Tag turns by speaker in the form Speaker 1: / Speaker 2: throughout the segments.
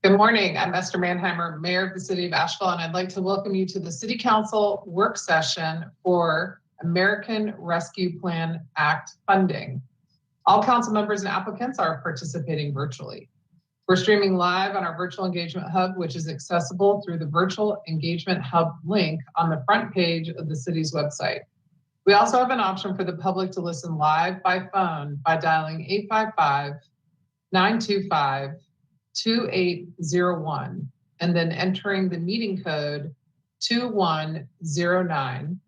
Speaker 1: Good morning. I'm Esther Manheimer, Mayor of the City of Asheville, and I'd like to welcome you to the City Council work session for American Rescue Plan Act funding. All council members and applicants are participating virtually. We're streaming live on our Virtual Engagement Hub, which is accessible through the Virtual Engagement Hub link on the front page of the city's website. We also have an option for the public to listen live by phone by dialing 855-925-2801 and then entering the meeting code 2109.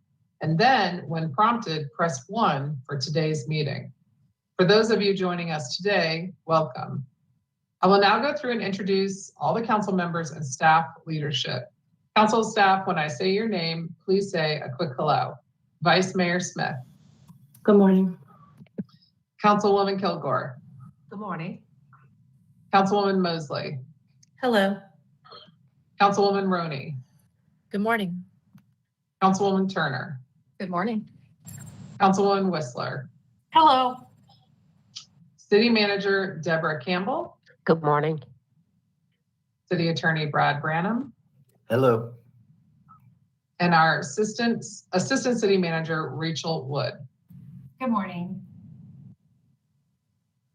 Speaker 1: And then when prompted, press 1 for today's meeting. For those of you joining us today, welcome. I will now go through and introduce all the council members and staff leadership. Council staff, when I say your name, please say a quick hello. Vice Mayor Smith.
Speaker 2: Good morning.
Speaker 1: Councilwoman Kilgore.
Speaker 3: Good morning.
Speaker 1: Councilwoman Mosley.
Speaker 2: Hello.
Speaker 1: Councilwoman Roney.
Speaker 2: Good morning.
Speaker 1: Councilwoman Turner.
Speaker 3: Good morning.
Speaker 1: Councilwoman Whistler.
Speaker 3: Hello.
Speaker 1: City Manager Deborah Campbell.
Speaker 4: Good morning.
Speaker 1: City Attorney Brad Branham.
Speaker 5: Hello.
Speaker 1: And our Assistant City Manager Rachel Wood.
Speaker 6: Good morning.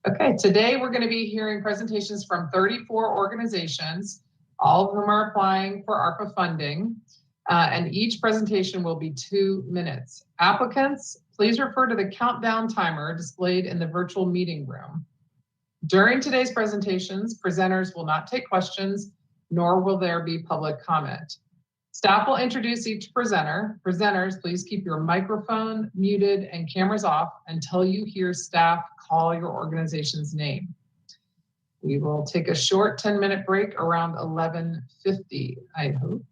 Speaker 1: Okay, today we're going to be hearing presentations from 34 organizations, all of whom are applying for ARPA funding, and each presentation will be 2 minutes. Applicants, please refer to the countdown timer displayed in the virtual meeting room. During today's presentations, presenters will not take questions, nor will there be public comment. Staff will introduce each presenter. Presenters, please keep your microphone muted and cameras off until you hear staff call your organization's name. We will take a short 10-minute break around 11:50, I hope.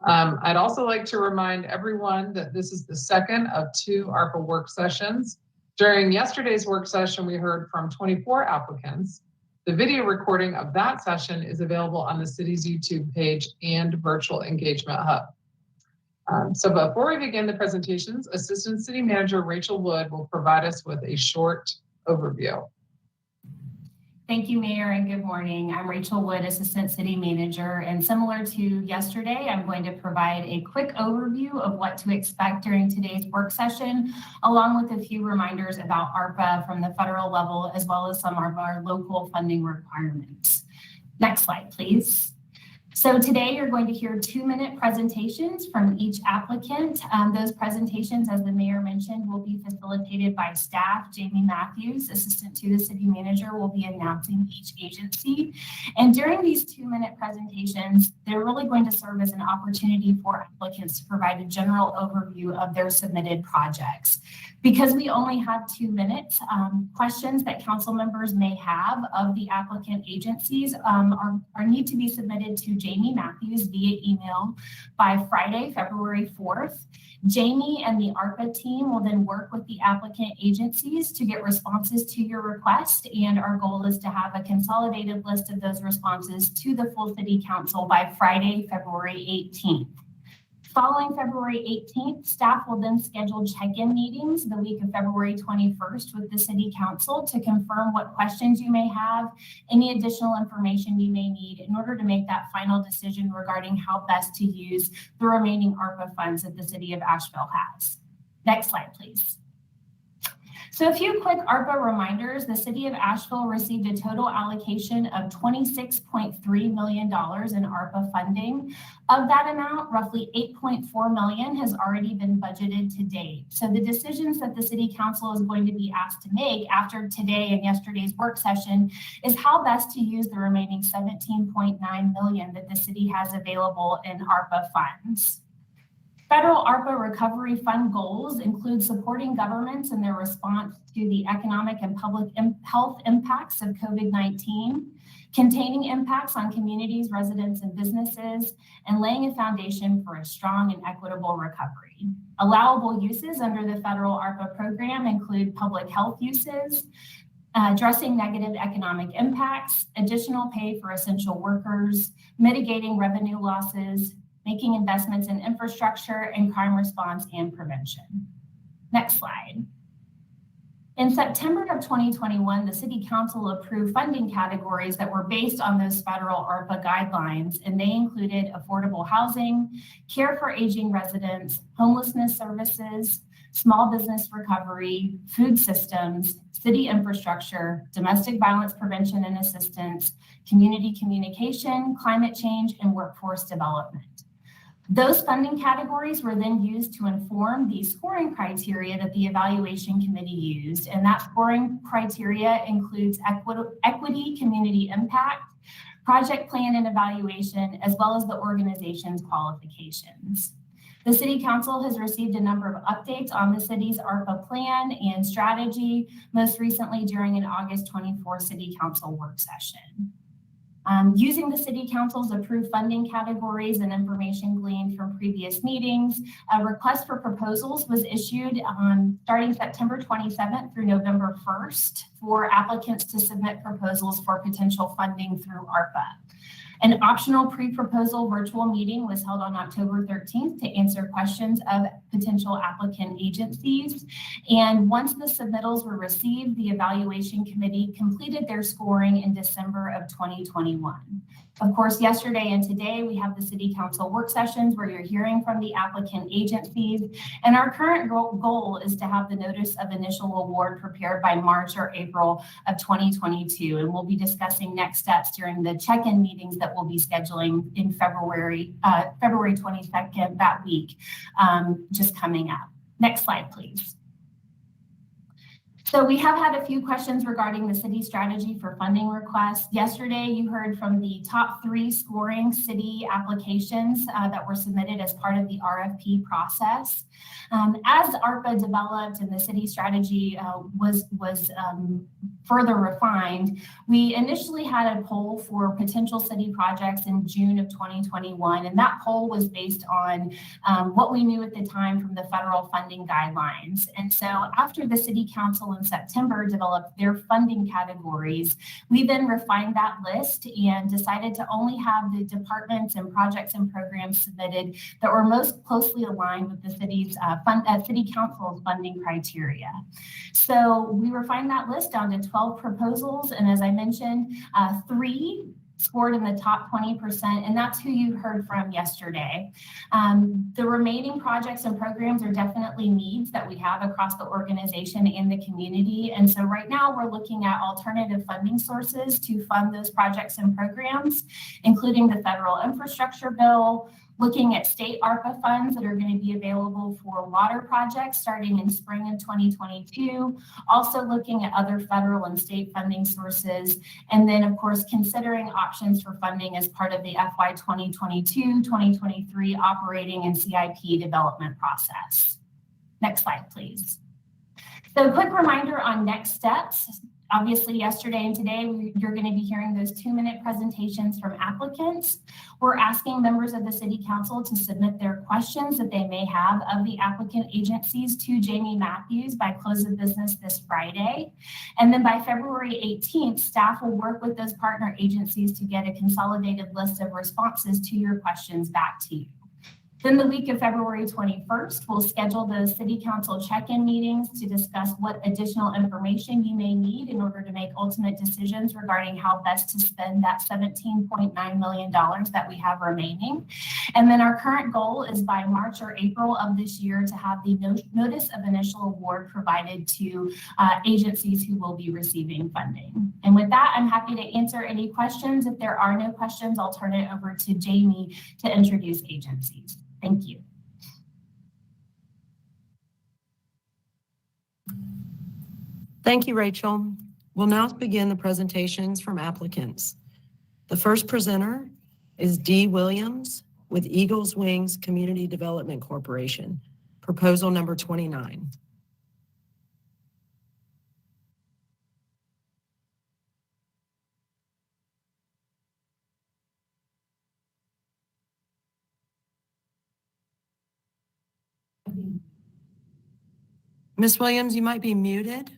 Speaker 1: I'd also like to remind everyone that this is the second of 2 ARPA work sessions. During yesterday's work session, we heard from 24 applicants. The video recording of that session is available on the city's YouTube page and Virtual Engagement Hub. So before we begin the presentations, Assistant City Manager Rachel Wood will provide us with a short overview.
Speaker 6: Thank you, Mayor, and good morning. I'm Rachel Wood, Assistant City Manager, and similar to yesterday, I'm going to provide a quick overview of what to expect during today's work session, along with a few reminders about ARPA from the federal level, as well as some of our local funding requirements. Next slide, please. So today you're going to hear 2-minute presentations from each applicant. Those presentations, as the mayor mentioned, will be facilitated by staff. Jamie Matthews, assistant to the city manager, will be announcing each agency. And during these 2-minute presentations, they're really going to serve as an opportunity for applicants to provide a general overview of their submitted projects. Because we only have 2 minutes, questions that council members may have of the applicant agencies need to be submitted to Jamie Matthews via email by Friday, February 4th. Jamie and the ARPA team will then work with the applicant agencies to get responses to your request, and our goal is to have a consolidated list of those responses to the full city council by Friday, February 18th. Following February 18th, staff will then schedule check-in meetings the week of February 21st with the City Council to confirm what questions you may have, any additional information you may need in order to make that final decision regarding how best to use the remaining ARPA funds that the City of Asheville has. Next slide, please. So a few quick ARPA reminders. The City of Asheville received a total allocation of $26.3 million in ARPA funding. Of that amount, roughly $8.4 million has already been budgeted to date. So the decisions that the City Council is going to be asked to make after today and yesterday's work session is how best to use the remaining $17.9 million that the city has available in ARPA funds. Federal ARPA Recovery Fund goals include supporting governments in their response to the economic and public health impacts of COVID-19, containing impacts on communities, residents, and businesses, and laying a foundation for a strong and equitable recovery. Allowable uses under the federal ARPA program include public health uses, addressing negative economic impacts, additional pay for essential workers, mitigating revenue losses, making investments in infrastructure, and crime response and prevention. Next slide. In September of 2021, the City Council approved funding categories that were based on those federal ARPA guidelines, and they included affordable housing, care for aging residents, homelessness services, small business recovery, food systems, city infrastructure, domestic violence prevention and assistance, community communication, climate change, and workforce development. Those funding categories were then used to inform the scoring criteria that the evaluation committee used. And that scoring criteria includes equity, community impact, project plan and evaluation, as well as the organization's qualifications. The City Council has received a number of updates on the city's ARPA plan and strategy, most recently during an August 24 City Council work session. Using the City Council's approved funding categories and information gleaned from previous meetings, a request for proposals was issued starting September 27th through November 1st for applicants to submit proposals for potential funding through ARPA. An optional pre-proposal virtual meeting was held on October 13th to answer questions of potential applicant agencies. And once the submittals were received, the evaluation committee completed their scoring in December of 2021. Of course, yesterday and today, we have the City Council work sessions where you're hearing from the applicant agencies. And our current goal is to have the notice of initial award prepared by March or April of 2022. And we'll be discussing next steps during the check-in meetings that we'll be scheduling in February 22nd that week, just coming up. Next slide, please. So we have had a few questions regarding the city strategy for funding requests. Yesterday, you heard from the top 3 scoring city applications that were submitted as part of the RFP process. As ARPA developed and the city strategy was further refined, we initially had a poll for potential city projects in June of 2021, and that poll was based on what we knew at the time from the federal funding guidelines. And so after the City Council in September developed their funding categories, we then refined that list and decided to only have the departments and projects and programs submitted that were most closely aligned with the city's City Council's funding criteria. So we refined that list down to 12 proposals, and as I mentioned, 3 scored in the top 20%, and that's who you heard from yesterday. The remaining projects and programs are definitely needs that we have across the organization and the community. And so right now we're looking at alternative funding sources to fund those projects and programs, including the federal infrastructure bill, looking at state ARPA funds that are going to be available for water projects starting in spring of 2022, also looking at other federal and state funding sources, and then of course considering options for funding as part of the FY 2022-2023 operating and CIP development process. Next slide, please. So a quick reminder on next steps. Obviously, yesterday and today, you're going to be hearing those 2-minute presentations from applicants. We're asking members of the City Council to submit their questions that they may have of the applicant agencies to Jamie Matthews by close of business this Friday. And then by February 18th, staff will work with those partner agencies to get a consolidated list of responses to your questions back to you. Then the week of February 21st, we'll schedule those City Council check-in meetings to discuss what additional information you may need in order to make ultimate decisions regarding how best to spend that $17.9 million that we have remaining. And then our current goal is by March or April of this year to have the notice of initial award provided to agencies who will be receiving funding. And with that, I'm happy to answer any questions. If there are no questions, I'll turn it over to Jamie to introduce agencies. Thank you.
Speaker 4: Thank you, Rachel. We'll now begin the presentations from applicants. The first presenter is Dee Williams with Eagles Wings Community Development Corporation, proposal number 29. Ms. Williams, you might be muted.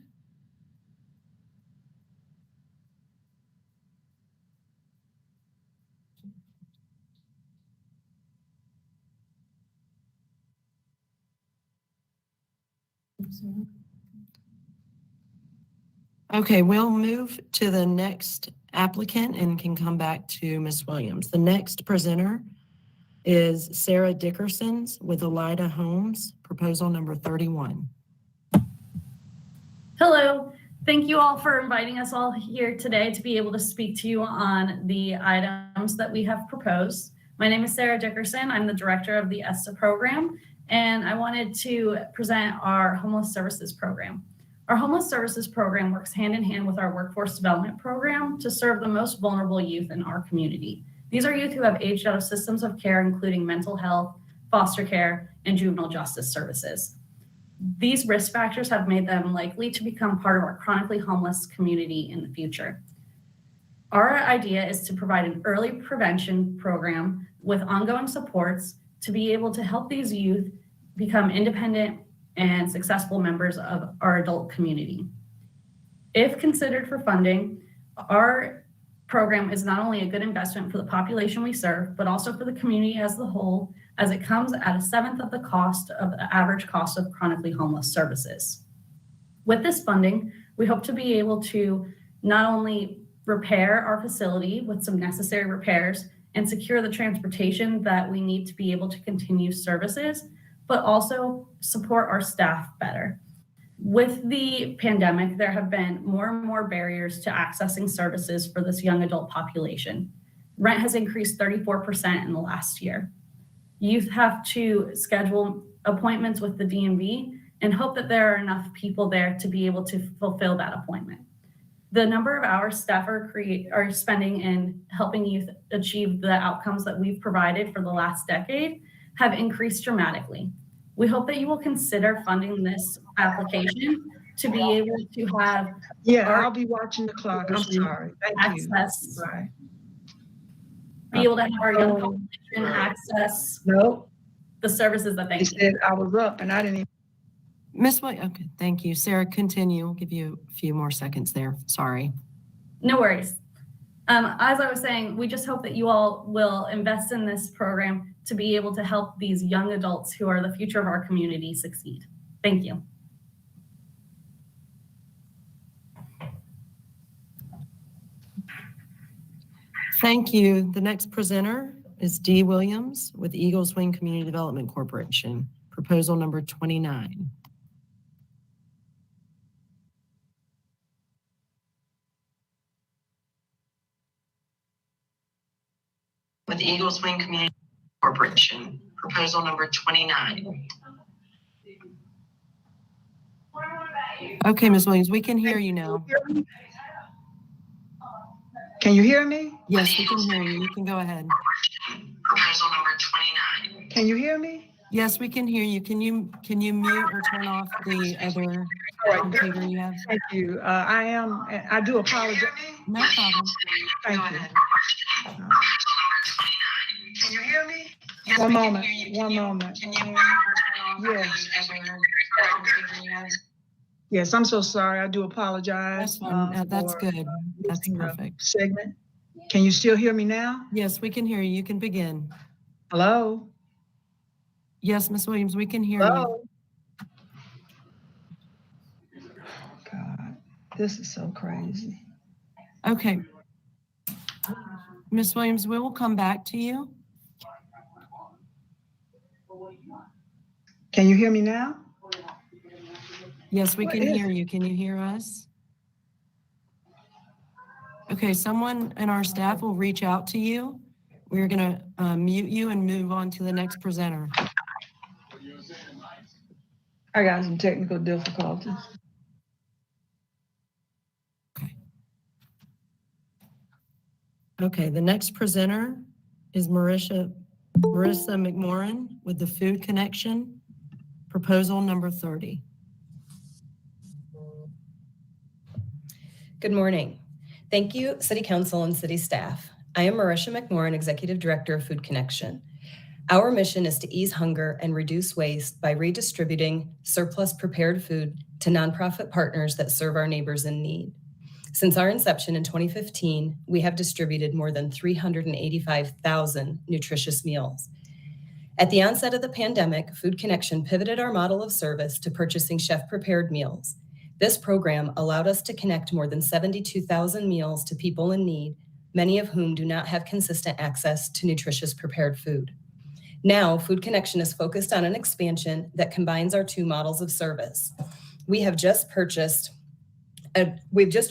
Speaker 4: Okay, we'll move to the next applicant and can come back to Ms. Williams. The next presenter is Sarah Dickerson's with Elida Homes, proposal number 31.
Speaker 5: Hello, thank you all for inviting us all here today to be able to speak to you on the items that we have proposed. My name is Sarah Dickerson. I'm the director of the ESTA program, and I wanted to present our homeless services program. Our homeless services program works hand in hand with our workforce development program to serve the most vulnerable youth in our community. These are youth who have aged out of systems of care, including mental health, foster care, and juvenile justice services. These risk factors have made them likely to become part of our chronically homeless community in the future. Our idea is to provide an early prevention program with ongoing supports to be able to help these youth become independent and successful members of our adult community. If considered for funding, our program is not only a good investment for the population we serve, but also for the community as a whole, as it comes at 1/7 of the cost of the average cost of chronically homeless services. With this funding, we hope to be able to not only repair our facility with some necessary repairs and secure the transportation that we need to be able to continue services, but also support our staff better. With the pandemic, there have been more and more barriers to accessing services for this young adult population. Rent has increased 34% in the last year. Youth have to schedule appointments with the DMV and hope that there are enough people there to be able to fulfill that appointment. The number of hours staff are spending in helping youth achieve the outcomes that we've provided for the last decade have increased dramatically. We hope that you will consider funding this application to be able to have
Speaker 7: I'll be watching the clock. I'm sorry. Thank you.
Speaker 5: access,
Speaker 7: Bye.
Speaker 5: be able to have our young population access
Speaker 7: Nope.
Speaker 5: the services that they
Speaker 7: They
Speaker 5: need.
Speaker 7: said I was up and I didn't even.
Speaker 4: Ms. Williams, okay, thank you. Sarah, continue. I'll give you a few more seconds there. Sorry.
Speaker 5: No worries. As I was saying, we just hope that you all will invest in this program to be able to help these young adults who are the future of our community succeed. Thank you.
Speaker 4: Thank you. The next presenter is Dee Williams with Eagles Wing Community Development Corporation, proposal number 29.
Speaker 8: With Eagles Wing Community Corporation, proposal number 29.
Speaker 4: Okay, Ms. Williams, we can hear you now.
Speaker 7: Can you hear me?
Speaker 4: Yes, we can hear you. You can go ahead.
Speaker 8: Proposal number 29.
Speaker 7: Can you hear me?
Speaker 4: Yes, we can hear you. Can you mute or turn off the other computer you have?
Speaker 7: Thank you. I do apologize.
Speaker 4: No problem.
Speaker 7: Thank you.
Speaker 8: Can you hear me?
Speaker 7: One moment. Yes, I'm so sorry. I do apologize.
Speaker 4: That's fine. That's
Speaker 7: for
Speaker 4: good. That's
Speaker 7: missing the
Speaker 4: perfect.
Speaker 7: segment. Can you still hear me now?
Speaker 4: Yes, we can hear you. You can begin.
Speaker 7: Hello?
Speaker 4: Yes, Ms. Williams, we can hear you.
Speaker 7: Hello? God, this is so crazy.
Speaker 4: Okay. Ms. Williams, we will come back to you.
Speaker 7: Can you hear me now?
Speaker 4: Yes, we
Speaker 7: What
Speaker 4: can
Speaker 7: is
Speaker 4: hear you. Can you hear us? Okay, someone in our staff will reach out to you. We're going to mute you and move on to the next presenter.
Speaker 7: I got some technical difficulties.
Speaker 4: Okay, the next presenter is Marissa McMorran with the Food Connection, proposal number 30.
Speaker 9: Good morning. Thank you, City Council and City staff. I am Marissa McMorran, Executive Director of Food Connection. Our mission is to ease hunger and reduce waste by redistributing surplus prepared food to nonprofit partners that serve our neighbors in need. Since our inception in 2015, we have distributed more than 385,000 nutritious meals. At the onset of the pandemic, Food Connection pivoted our model of service to purchasing chef-prepared meals. This program allowed us to connect more than 72,000 meals to people in need, many of whom do not have consistent access to nutritious prepared food. Now, Food Connection is focused on an expansion that combines our two models of service. We've just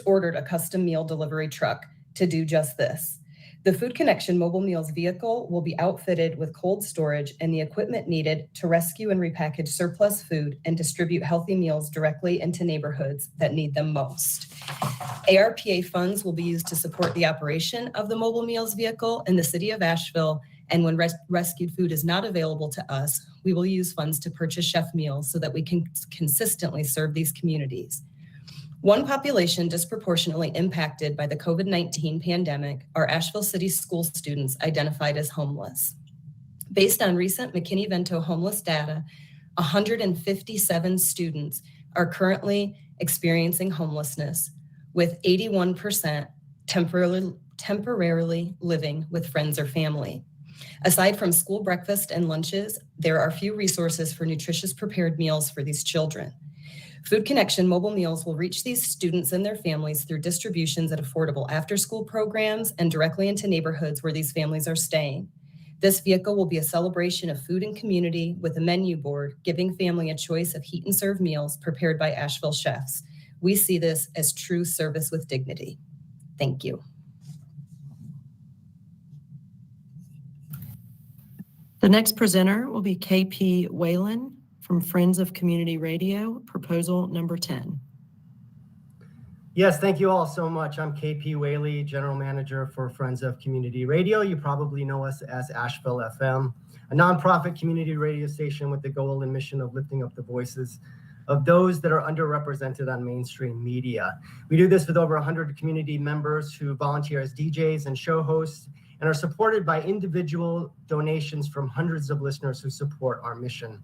Speaker 9: ordered a custom meal delivery truck to do just this. The Food Connection mobile meals vehicle will be outfitted with cold storage and the equipment needed to rescue and repackage surplus food and distribute healthy meals directly into neighborhoods that need them most. ARPA funds will be used to support the operation of the mobile meals vehicle in the city of Asheville, and when rescued food is not available to us, we will use funds to purchase chef meals so that we can consistently serve these communities. One population disproportionately impacted by the COVID-19 pandemic are Asheville City school students identified as homeless. Based on recent McKinney-Vento homeless data, 157 students are currently experiencing homelessness, with 81% temporarily living with friends or family. Aside from school breakfast and lunches, there are few resources for nutritious prepared meals for these children. Food Connection mobile meals will reach these students and their families through distributions at affordable after-school programs and directly into neighborhoods where these families are staying. This vehicle will be a celebration of food and community with a menu board, giving family a choice of heat and serve meals prepared by Asheville chefs. We see this as true service with dignity. Thank you.
Speaker 4: The next presenter will be KP Whalen from Friends of Community Radio, proposal number 10.
Speaker 10: Yes, thank you all so much. I'm KP Whaley, General Manager for Friends of Community Radio. You probably know us as Asheville FM, a nonprofit community radio station with the goal and mission of lifting up the voices of those that are underrepresented on mainstream media. We do this with over 100 community members who volunteer as DJs and show hosts and are supported by individual donations from hundreds of listeners who support our mission.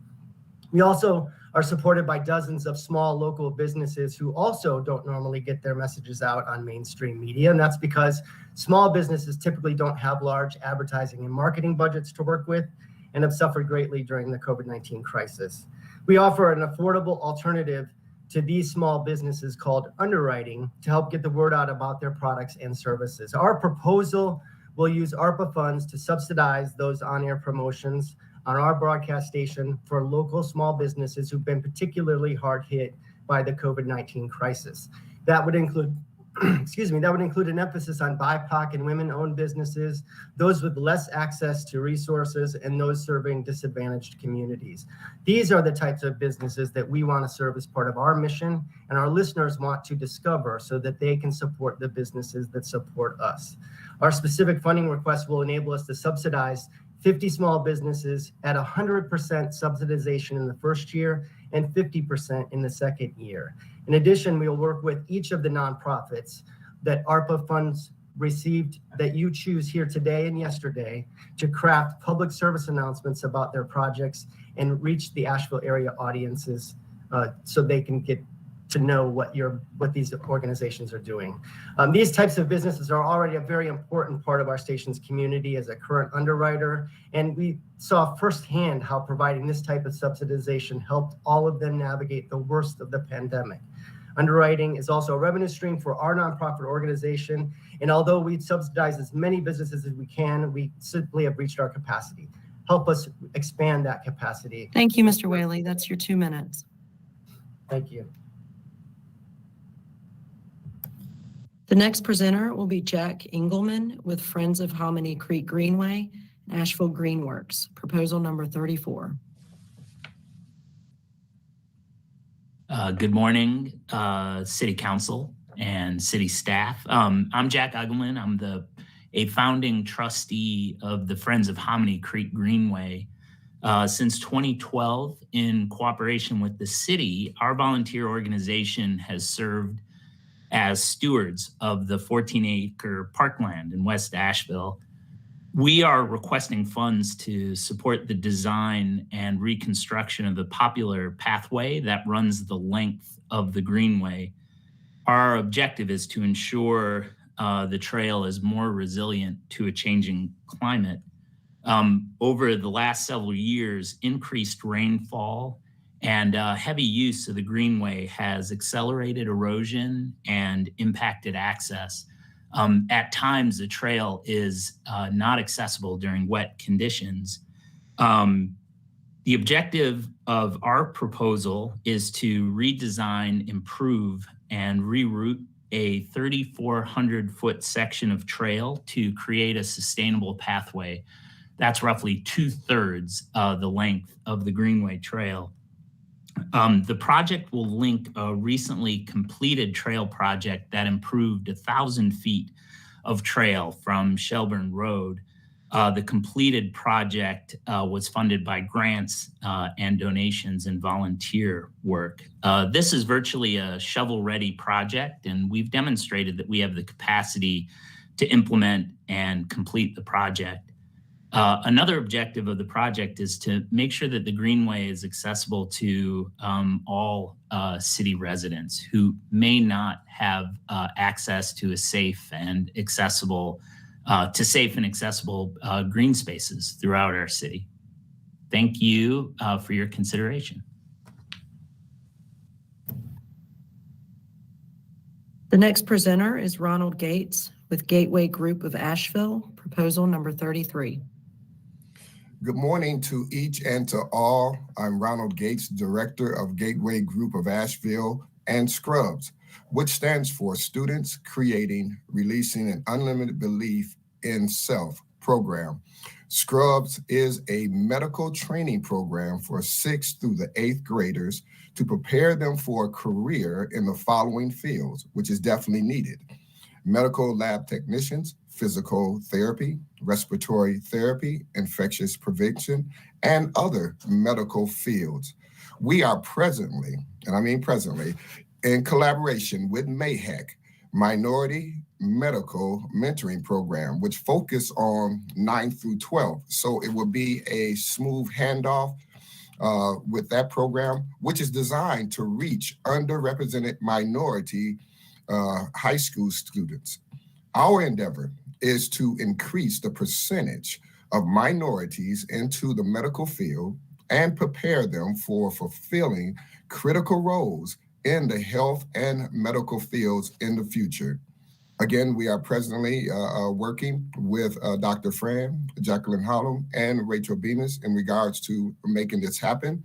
Speaker 10: We also are supported by dozens of small local businesses who also don't normally get their messages out on mainstream media. And that's because small businesses typically don't have large advertising and marketing budgets to work with and have suffered greatly during the COVID-19 crisis. We offer an affordable alternative to these small businesses called underwriting to help get the word out about their products and services. Our proposal will use ARPA funds to subsidize those on-air promotions on our broadcast station for local small businesses who've been particularly hard hit by the COVID-19 crisis. That would include, an emphasis on BIPOC and women-owned businesses, those with less access to resources, and those serving disadvantaged communities. These are the types of businesses that we want to serve as part of our mission, and our listeners want to discover so that they can support the businesses that support us. Our specific funding request will enable us to subsidize 50 small businesses at 100% subsidization in the first year and 50% in the second year. In addition, we will work with each of the nonprofits that ARPA funds received that you choose here today and yesterday to craft public service announcements about their projects and reach the Asheville area audiences so they can get to know what these organizations are doing. These types of businesses are already a very important part of our station's community as a current underwriter, and we saw firsthand how providing this type of subsidization helped all of them navigate the worst of the pandemic. Underwriting is also a revenue stream for our nonprofit organization, and although we subsidize as many businesses as we can, we simply have reached our capacity. Help us expand that capacity.
Speaker 4: Thank you, Mr. Whaley. That's your 2 minutes.
Speaker 10: Thank you.
Speaker 4: The next presenter will be Jack Engelman with Friends of Hominy Creek Greenway, Asheville Greenworks, proposal number 34.
Speaker 11: Good morning, City Council and City staff. I'm Jack Engelman. I'm a founding trustee of the Friends of Hominy Creek Greenway. Since 2012, in cooperation with the city, our volunteer organization has served as stewards of the 14-acre parkland in West Asheville. We are requesting funds to support the design and reconstruction of the popular pathway that runs the length of the greenway. Our objective is to ensure the trail is more resilient to a changing climate. Over the last several years, increased rainfall And heavy use of the greenway has accelerated erosion and impacted access. At times, the trail is not accessible during wet conditions. The objective of our proposal is to redesign, improve, and reroute a 3,400-foot section of trail to create a sustainable pathway. That's roughly 2/3 the length of the Greenway Trail. The project will link a recently completed trail project that improved 1,000 feet of trail from Shelburne Road. The completed project was funded by grants and donations and volunteer work. This is virtually a shovel-ready project, and we've demonstrated that we have the capacity to implement and complete the project. Another objective of the project is to make sure that the Greenway is accessible to all city residents who may not have access to a safe and accessible green spaces throughout our city. Thank you for your consideration.
Speaker 4: The next presenter is Ronald Gates with Gateway Group of Asheville, proposal number 33.
Speaker 12: Good morning to each and to all. I'm Ronald Gates, Director of Gateway Group of Asheville and Scrubs, which stands for Students Creating, Releasing an Unlimited Belief in Self program. Scrubs is a medical training program for 6th through the 8th graders to prepare them for a career in the following fields, which is definitely needed: medical lab technicians, physical therapy, respiratory therapy, infectious prevention, and other medical fields. We are presently, and I mean presently, in collaboration with MAHEC, Minority Medical Mentoring Program, which focus on 9th through 12th. So it will be a smooth handoff with that program, which is designed to reach underrepresented minority high school students. Our endeavor is to increase the percentage of minorities into the medical field and prepare them for fulfilling critical roles in the health and medical fields in the future. Again, we are presently working with Dr. Fran, Jacqueline Hollum, and Rachel Bemis in regards to making this happen.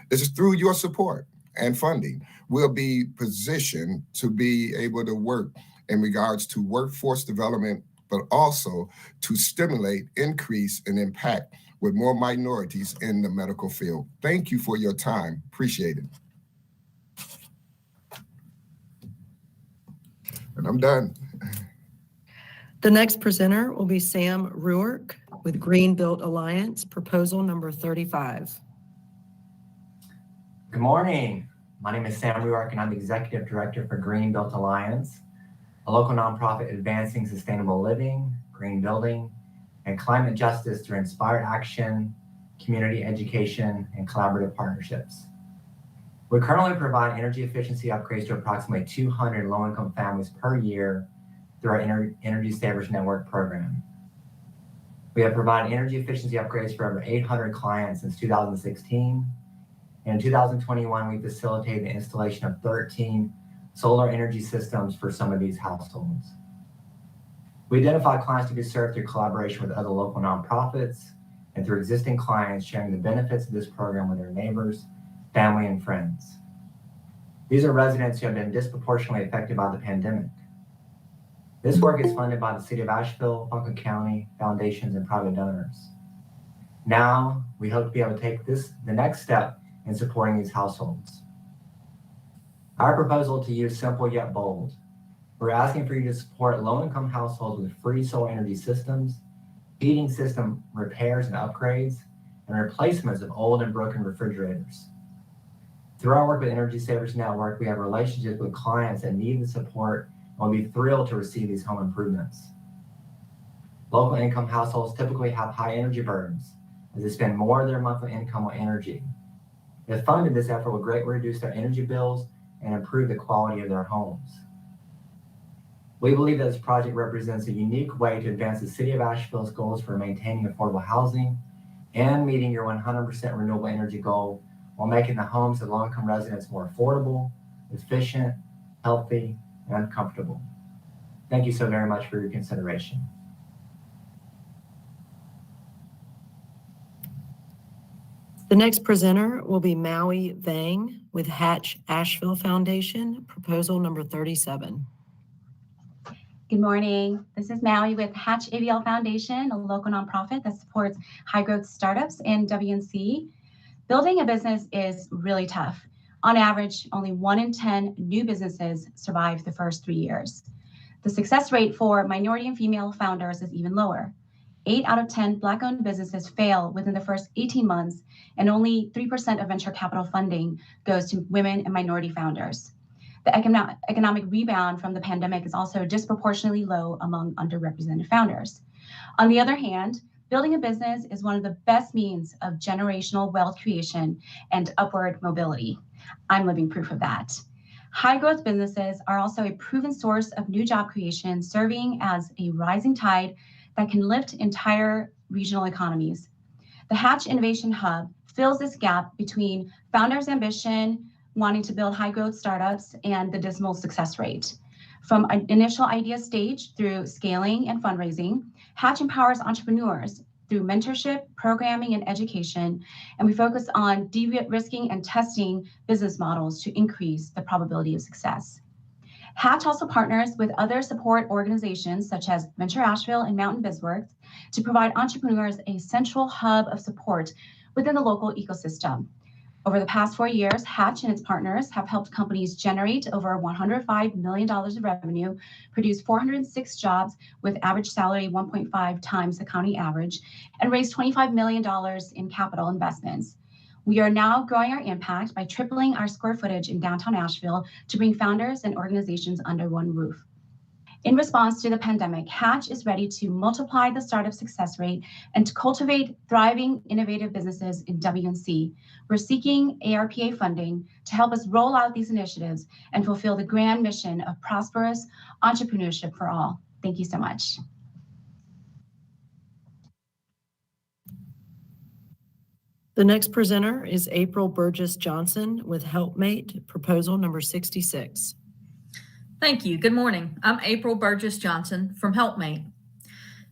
Speaker 12: This is through your support and funding. We'll be positioned to be able to work in regards to workforce development, but also to stimulate, increase, and impact with more minorities in the medical field. Thank you for your time. Appreciate it. And I'm done.
Speaker 4: The next presenter will be Sam Ruark with Green Built Alliance, proposal number 35.
Speaker 13: Good morning. My name is Sam Ruark, and I'm the Executive Director for Green Built Alliance, a local nonprofit advancing sustainable living, green building, and climate justice through inspired action, community education, and collaborative partnerships. We currently provide energy efficiency upgrades to approximately 200 low-income families per year through our Energy Savers Network program. We have provided energy efficiency upgrades for over 800 clients since 2016. And in 2021, we facilitated the installation of 13 solar energy systems for some of these households. We identify clients to be served through collaboration with other local nonprofits and through existing clients sharing the benefits of this program with their neighbors, family, and friends. These are residents who have been disproportionately affected by the pandemic. This work is funded by the City of Asheville, Buncombe County, foundations, and private donors. Now, we hope to be able to take the next step in supporting these households. Our proposal to you is simple yet bold. We're asking for you to support low-income households with free solar energy systems, heating system repairs and upgrades, and replacements of old and broken refrigerators. Through our work with Energy Savers Network, we have relationships with clients that need the support and will be thrilled to receive these home improvements. Local income households typically have high energy burdens as they spend more of their monthly income on energy. If funded, this effort will greatly reduce their energy bills and improve the quality of their homes. We believe that this project represents a unique way to advance the City of Asheville's goals for maintaining affordable housing and meeting your 100% renewable energy goal while making the homes of low-income residents more affordable, efficient, healthy, and comfortable. Thank you so very much for your consideration.
Speaker 4: The next presenter will be Maui Vang with Hatch Asheville Foundation, proposal number 37.
Speaker 14: Good morning. This is Maui with Hatch ABL Foundation, a local nonprofit that supports high-growth startups in WNC. Building a business is really tough. On average, only 1 in 10 new businesses survive the first 3 years. The success rate for minority and female founders is even lower. 8 out of 10 Black-owned businesses fail within the first 18 months, and only 3% of venture capital funding goes to women and minority founders. The economic rebound from the pandemic is also disproportionately low among underrepresented founders. On the other hand, building a business is one of the best means of generational wealth creation and upward mobility. I'm living proof of that. High-growth businesses are also a proven source of new job creation, serving as a rising tide that can lift entire regional economies. The Hatch Innovation Hub fills this gap between founders' ambition, wanting to build high-growth startups, and the dismal success rate. From an initial idea stage through scaling and fundraising, Hatch empowers entrepreneurs through mentorship, programming, and education, and we focus on de-risking and testing business models to increase the probability of success. Hatch also partners with other support organizations such as Venture Asheville and Mountain BizWorks to provide entrepreneurs a central hub of support within the local ecosystem. Over the past 4 years, Hatch and its partners have helped companies generate over $105 million of revenue, produce 406 jobs with average salary 1.5 times the county average, and raise $25 million in capital investments. We are now growing our impact by tripling our square footage in downtown Asheville to bring founders and organizations under one roof. In response to the pandemic, Hatch is ready to multiply the startup success rate and to cultivate thriving, innovative businesses in WNC. We're seeking ARPA funding to help us roll out these initiatives and fulfill the grand mission of prosperous entrepreneurship for all. Thank you so much.
Speaker 4: The next presenter is April Burgess Johnson with Helpmate, proposal number 66.
Speaker 3: Thank you. Good morning. I'm April Burgess Johnson from Helpmate.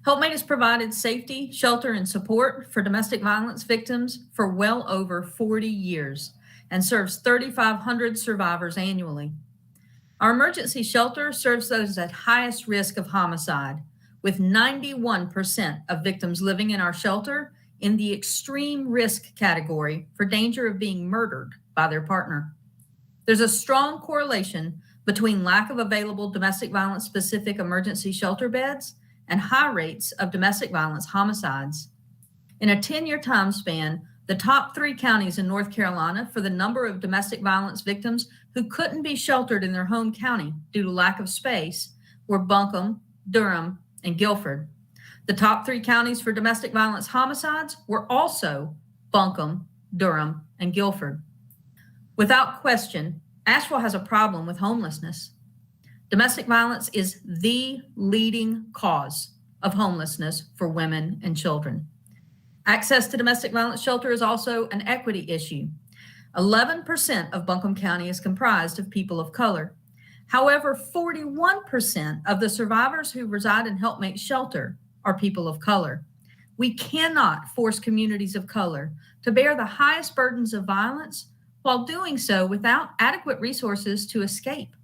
Speaker 3: Helpmate has provided safety, shelter, and support for domestic violence victims for well over 40 years and serves 3,500 survivors annually. Our emergency shelter serves those at highest risk of homicide, with 91% of victims living in our shelter in the extreme risk category for danger of being murdered by their partner. There's a strong correlation between lack of available domestic violence specific emergency shelter beds and high rates of domestic violence homicides. In a 10-year time span, the top 3 counties in North Carolina for the number of domestic violence victims who couldn't be sheltered in their home county due to lack of space were Buncombe, Durham, and Guilford. The top 3 counties for domestic violence homicides were also Buncombe, Durham, and Guilford. Without question, Asheville has a problem with homelessness. Domestic violence is the leading cause of homelessness for women and children. Access to domestic violence shelter is also an equity issue. 11% of Buncombe County is comprised of people of color. However, 41% of the survivors who reside in Helpmate shelter are people of color. We cannot force communities of color to bear the highest burdens of violence while doing so without adequate resources to escape.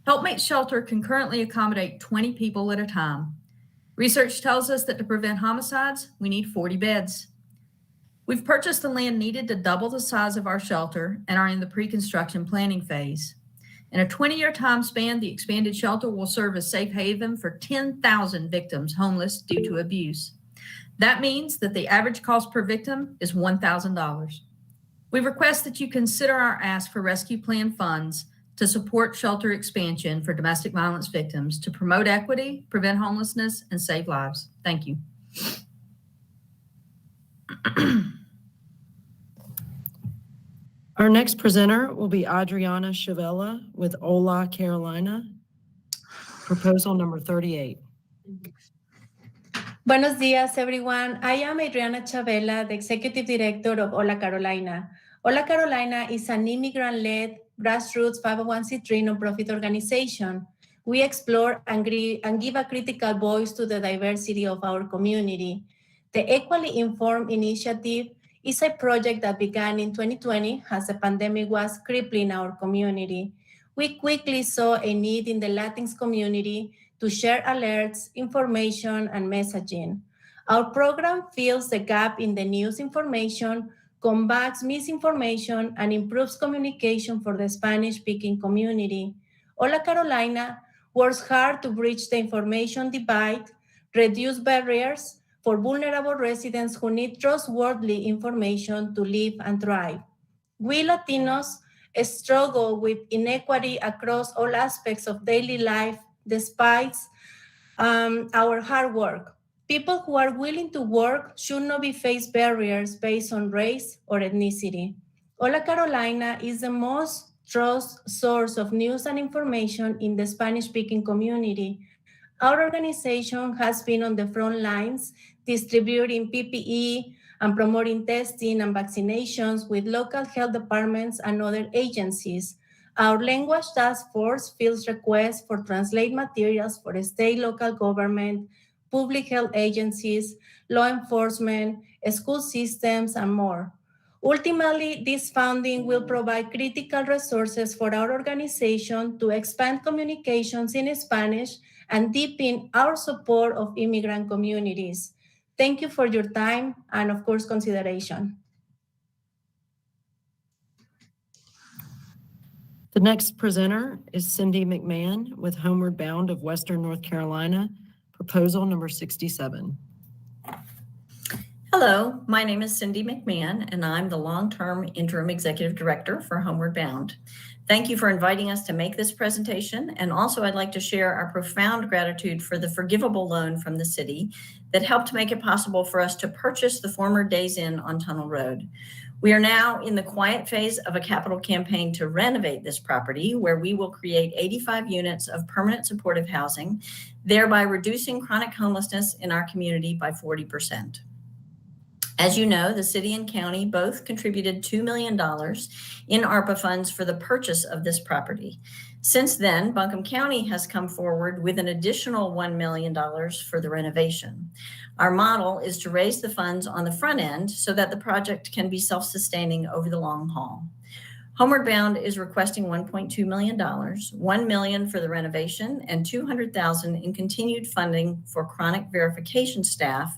Speaker 3: Helpmate shelter can currently accommodate 20 people at a time. Research tells us that to prevent homicides, we need 40 beds. We've purchased the land needed to double the size of our shelter and are in the pre-construction planning phase. In a 20-year time span, the expanded shelter will serve as safe haven for 10,000 victims homeless due to abuse. That means that the average cost per victim is $1,000. We request that you consider our ask for rescue plan funds to support shelter expansion for domestic violence victims to promote equity, prevent homelessness, and save lives. Thank you.
Speaker 4: Our next presenter will be Adriana Chavella with Ola Carolina, proposal number 38.
Speaker 15: Buenos días, everyone. I am Adriana Chavella, the Executive Director of Ola Carolina. Hola Carolina is an immigrant-led grassroots 501c3 nonprofit organization. We explore and give a critical voice to the diversity of our community. The Equally Informed Initiative is a project that began in 2020 as the pandemic was crippling our community. We quickly saw a need in the Latinx community to share alerts, information, and messaging. Our program fills the gap in the news information, combats misinformation, and improves communication for the Spanish-speaking community. Hola Carolina works hard to bridge the information divide, reduce barriers for vulnerable residents who need trustworthy information to live and thrive. We Latinos struggle with inequity across all aspects of daily life despite our hard work. People who are willing to work should not be faced barriers based on race or ethnicity. Hola Carolina is the most trusted source of news and information in the Spanish-speaking community. Our organization has been on the front lines, distributing PPE and promoting testing and vaccinations with local health departments and other agencies. Our language task force fields requests for translate materials for state, local government, public health agencies, law enforcement, school systems, and more. Ultimately, this funding will provide critical resources for our organization to expand communications in Spanish and deepen our support of immigrant communities. Thank you for your time and, of course, consideration.
Speaker 4: The next presenter is Cindy McMahon with Homeward Bound of Western North Carolina, proposal number 67.
Speaker 3: Hello, my name is Cindy McMahon, and I'm the long-term interim executive director for Homeward Bound. Thank you for inviting us to make this presentation, and also I'd like to share our profound gratitude for the forgivable loan from the city that helped make it possible for us to purchase the former Days Inn on Tunnel Road. We are now in the quiet phase of a capital campaign to renovate this property, where we will create 85 units of permanent supportive housing, thereby reducing chronic homelessness in our community by 40%. As you know, the city and county both contributed $2 million in ARPA funds for the purchase of this property. Since then, Buncombe County has come forward with an additional $1 million for the renovation. Our model is to raise the funds on the front end so that the project can be self-sustaining over the long haul. Homeward Bound is requesting $1.2 million, $1 million for the renovation, and $200,000 in continued funding for chronic verification staff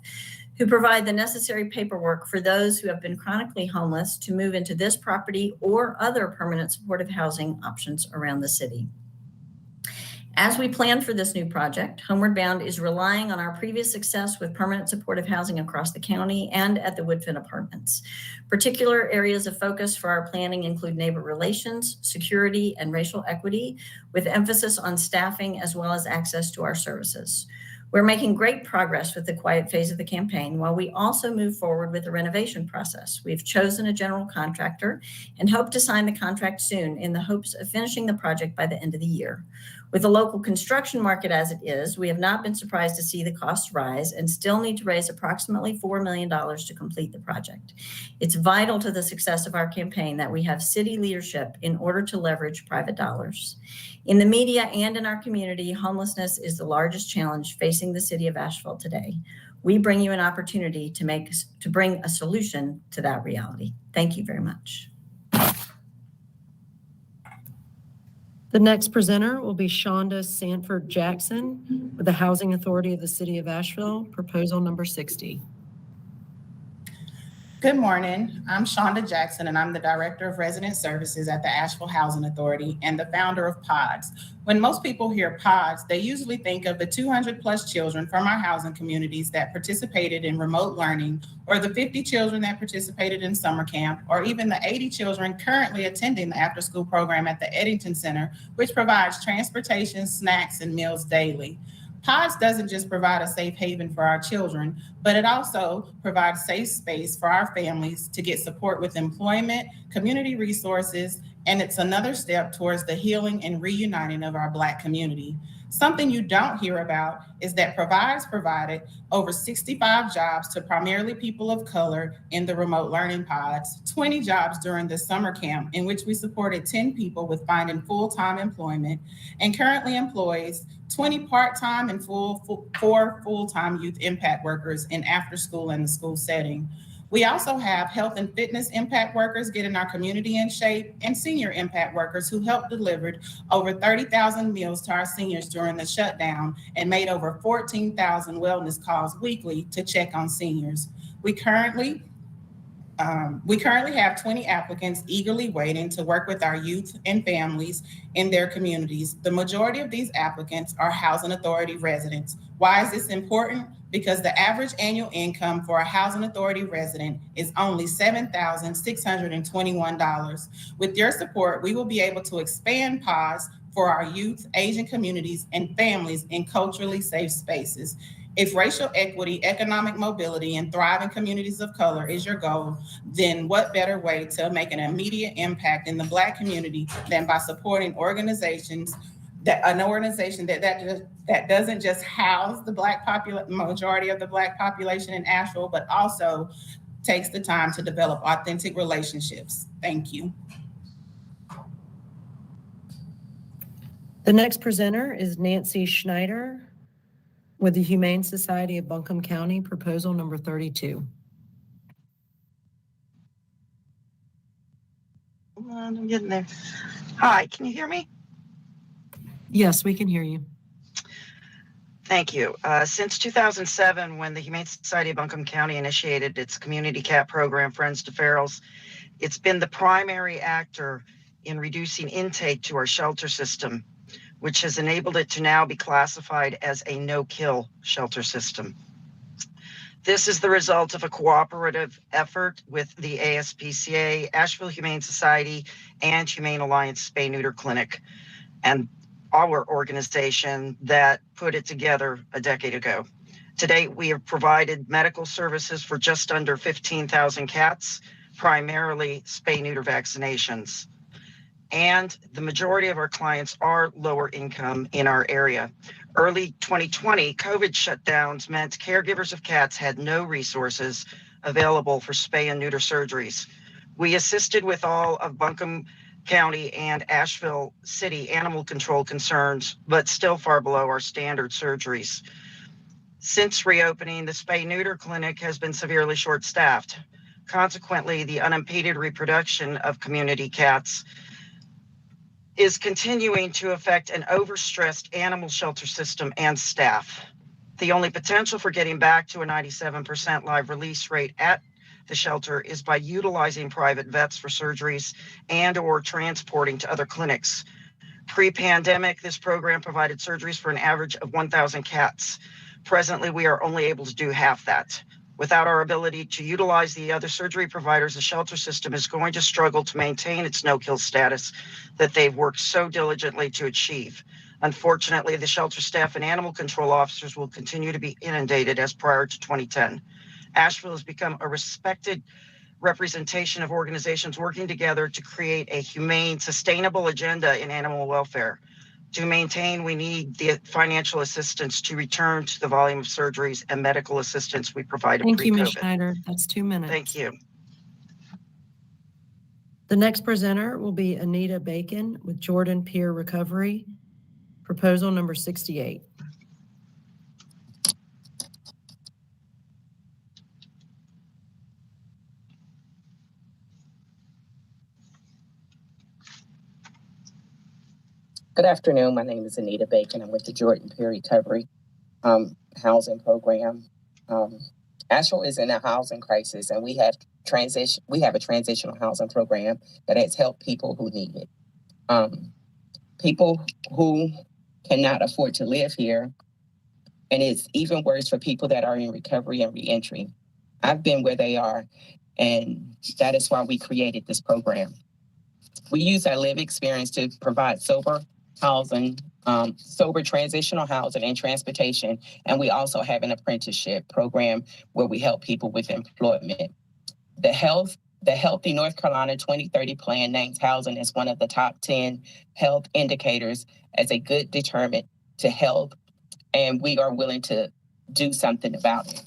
Speaker 3: who provide the necessary paperwork for those who have been chronically homeless to move into this property or other permanent supportive housing options around the city. As we plan for this new project, Homeward Bound is relying on our previous success with permanent supportive housing across the county and at the Woodfin Apartments. Particular areas of focus for our planning include neighbor relations, security, and racial equity, with emphasis on staffing as well as access to our services. We're making great progress with the quiet phase of the campaign while we also move forward with the renovation process. We've chosen a general contractor and hope to sign the contract soon in the hopes of finishing the project by the end of the year. With the local construction market as it is, we have not been surprised to see the costs rise and still need to raise approximately $4 million to complete the project. It's vital to the success of our campaign that we have city leadership in order to leverage private dollars. In the media and in our community, homelessness is the largest challenge facing the city of Asheville today. We bring you an opportunity to bring a solution to that reality. Thank you very much.
Speaker 4: The next presenter will be Shonda Sanford Jackson with the Housing Authority of the City of Asheville, proposal number 60.
Speaker 16: Good morning. I'm Shonda Jackson, and I'm the Director of Resident Services at the Asheville Housing Authority and the founder of PODS. When most people hear PODS, they usually think of the 200 plus children from our housing communities that participated in remote learning, or the 50 children that participated in summer camp, or even the 80 children currently attending the after-school program at the Eddington Center, which provides transportation, snacks, and meals daily. PODS doesn't just provide a safe haven for our children, but it also provides safe space for our families to get support with employment, community resources, and it's another step towards the healing and reuniting of our Black community. Something you don't hear about is that Provides provided over 65 jobs to primarily people of color in the remote learning pods, 20 jobs during the summer camp in which we supported 10 people with finding full-time employment, and currently employs 20 part-time and 4 full-time youth impact workers in after school and the school setting. We also have health and fitness impact workers getting our community in shape, and senior impact workers who helped delivered over 30,000 meals to our seniors during the shutdown and made over 14,000 wellness calls weekly to check on seniors. We currently have 20 applicants eagerly waiting to work with our youth and families in their communities. The majority of these applicants are Housing Authority residents. Why is this important? Because the average annual income for a Housing Authority resident is only $7,621. With your support, we will be able to expand pods for our youth, Asian communities, and families in culturally safe spaces. If racial equity, economic mobility, and thriving communities of color is your goal, then what better way to make an immediate impact in the Black community than by supporting organizations that doesn't just house the majority of the Black population in Asheville, but also takes the time to develop authentic relationships. Thank you.
Speaker 4: The next presenter is Nancy Schneider with the Humane Society of Buncombe County, proposal number 32.
Speaker 7: I'm getting there. Hi, can you hear me?
Speaker 4: Yes, we can hear you.
Speaker 7: Thank you. Since 2007, when the Humane Society of Buncombe County initiated its community cat program, Friends to Ferals, it's been the primary actor in reducing intake to our shelter system, which has enabled it to now be classified as a no-kill shelter system. This is the result of a cooperative effort with the ASPCA, Asheville Humane Society, and Humane Alliance Spay Neuter Clinic, and our organization that put it together a decade ago. To date, we have provided medical services for just under 15,000 cats, primarily spay neuter vaccinations. And the majority of our clients are lower income in our area. Early 2020, COVID shutdowns meant caregivers of cats had no resources available for spay and neuter surgeries. We assisted with all of Buncombe County and Asheville City animal control concerns, but still far below our standard surgeries. Since reopening, the spay neuter clinic has been severely short-staffed. Consequently, the unimpeded reproduction of community cats is continuing to affect an overstressed animal shelter system and staff. The only potential for getting back to a 97% live release rate at the shelter is by utilizing private vets for surgeries and or transporting to other clinics. Pre-pandemic, this program provided surgeries for an average of 1,000 cats. Presently, we are only able to do half that. Without our ability to utilize the other surgery providers, the shelter system is going to struggle to maintain its no-kill status that they've worked so diligently to achieve. Unfortunately, the shelter staff and animal control officers will continue to be inundated as prior to 2010. Asheville has become a respected representation of organizations working together to create a humane, sustainable agenda in animal welfare. To maintain, we need the financial assistance to return to the volume of surgeries and medical assistance we provided pre-COVID.
Speaker 4: Thank you, Ms. Schneider. That's 2 minutes.
Speaker 7: Thank you.
Speaker 4: The next presenter will be Anita Bacon with Jordan Peer Recovery, proposal number 68.
Speaker 17: Good afternoon. My name is Anita Bacon. I'm with the Jordan Peer Recovery housing program. Asheville is in a housing crisis, and we have a transitional housing program that has helped people who need it. People who cannot afford to live here, and it's even worse for people that are in recovery and reentry. I've been where they are, and that is why we created this program. We use our lived experience to provide sober housing, sober transitional housing and transportation. And we also have an apprenticeship program where we help people with employment. The health The Healthy North Carolina 2030 plan names housing as one of the top 10 health indicators as a good determinant to health, and we are willing to do something about it.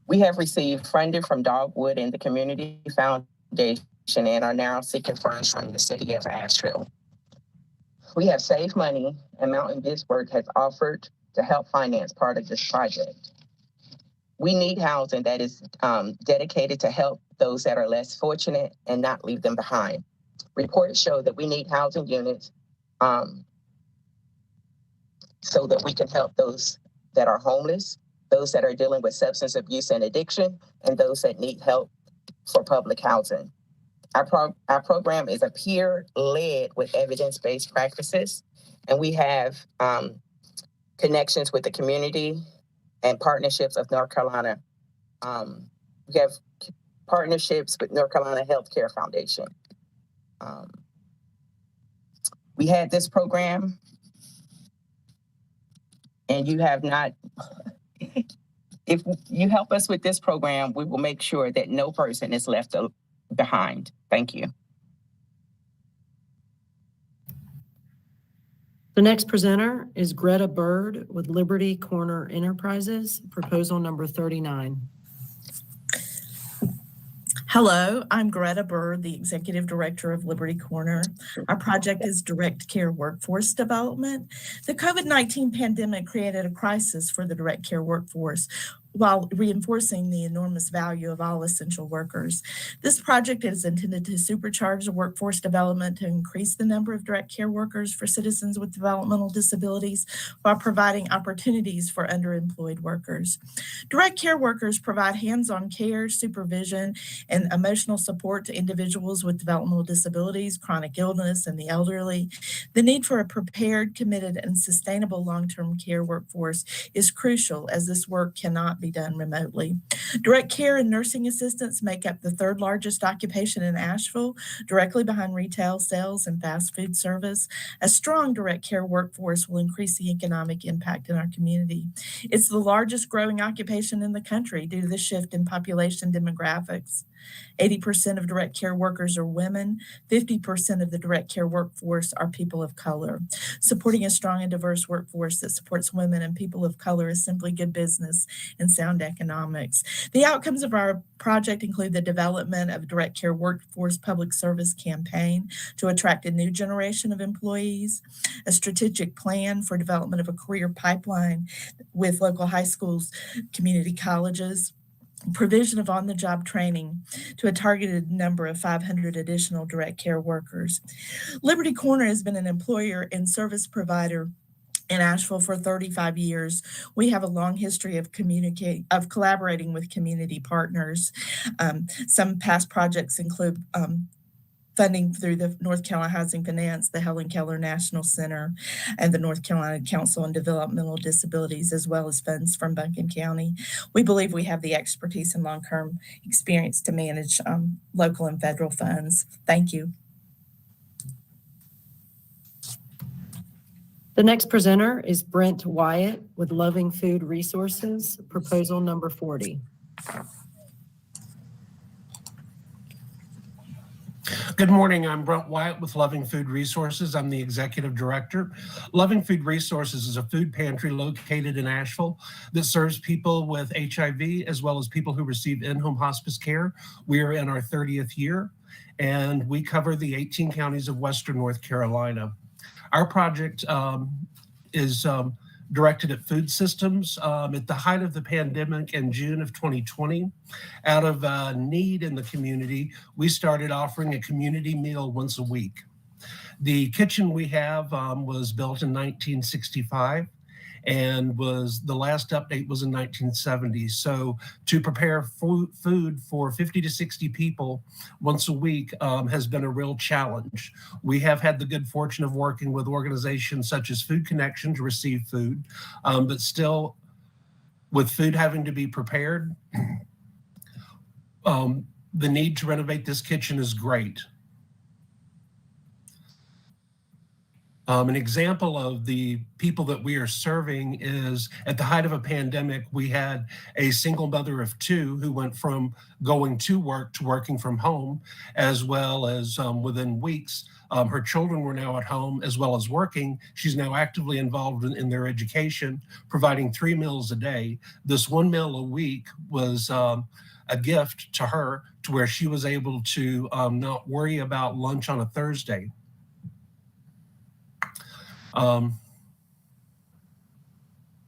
Speaker 17: We have received funding from Dogwood and the Community Foundation and are now seeking funds from the city of Asheville. We have saved money, and Mountain Biswork has offered to help finance part of this project. We need housing that is dedicated to help those that are less fortunate and not leave them behind. Reports show that we need housing units so that we can help those that are homeless, those that are dealing with substance abuse and addiction, and those that need help for public housing. Our program is a peer-led with evidence-based practices, and we have connections with the community and partnerships of North Carolina. We have partnerships with North Carolina Healthcare Foundation. We had this program, and you have not, if you help us with this program, we will make sure that no person is left behind. Thank you.
Speaker 4: The next presenter is Greta Bird with Liberty Corner Enterprises, proposal number 39.
Speaker 18: Hello, I'm Greta Bird, the Executive Director of Liberty Corner. Our project is Direct Care Workforce Development. The COVID-19 pandemic created a crisis for the direct care workforce while reinforcing the enormous value of all essential workers. This project is intended to supercharge the workforce development to increase the number of direct care workers for citizens with developmental disabilities while providing opportunities for underemployed workers. Direct care workers provide hands-on care, supervision, and emotional support to individuals with developmental disabilities, chronic illness, and the elderly. The need for a prepared, committed, and sustainable long-term care workforce is crucial as this work cannot be done remotely. Direct care and nursing assistants make up the third largest occupation in Asheville, directly behind retail, sales, and fast food service. A strong direct care workforce will increase the economic impact in our community. It's the largest growing occupation in the country due to the shift in population demographics. 80% of direct care workers are women. 50% of the direct care workforce are people of color. Supporting a strong and diverse workforce that supports women and people of color is simply good business and sound economics. The outcomes of our project include the development of a direct care workforce public service campaign to attract a new generation of employees, a strategic plan for development of a career pipeline with local high schools, community colleges, provision of on-the-job training to a targeted number of 500 additional direct care workers. Liberty Corner has been an employer and service provider in Asheville for 35 years. We have a long history of collaborating with community partners. Some past projects include funding through the North Carolina Housing Finance, the Helen Keller National Center, and the North Carolina Council on Developmental Disabilities, as well as funds from Buncombe County. We believe we have the expertise and long-term experience to manage local and federal funds. Thank you.
Speaker 4: The next presenter is Brent Wyatt with Loving Food Resources, proposal number 40.
Speaker 19: Good morning. I'm Brent Wyatt with Loving Food Resources. I'm the executive director. Loving Food Resources is a food pantry located in Asheville that serves people with HIV as well as people who receive in-home hospice care. We are in our 30th year, and we cover the 18 counties of Western North Carolina. Our project is directed at food systems. At the height of the pandemic in June of 2020, out of a need in the community, we started offering a community meal once a week. The kitchen we have was built in 1965 and the last update was in 1970. So to prepare food for 50 to 60 people once a week has been a real challenge. We have had the good fortune of working with organizations such as Food Connection to receive food, but still with food having to be prepared, the need to renovate this kitchen is great. An example of the people that we are serving is at the height of a pandemic, we had a single mother of two who went from going to work to working from home, as well as within weeks, her children were now at home as well as working. She's now actively involved in their education, providing 3 meals a day. This 1 meal a week was a gift to her, to where she was able to not worry about lunch on a Thursday.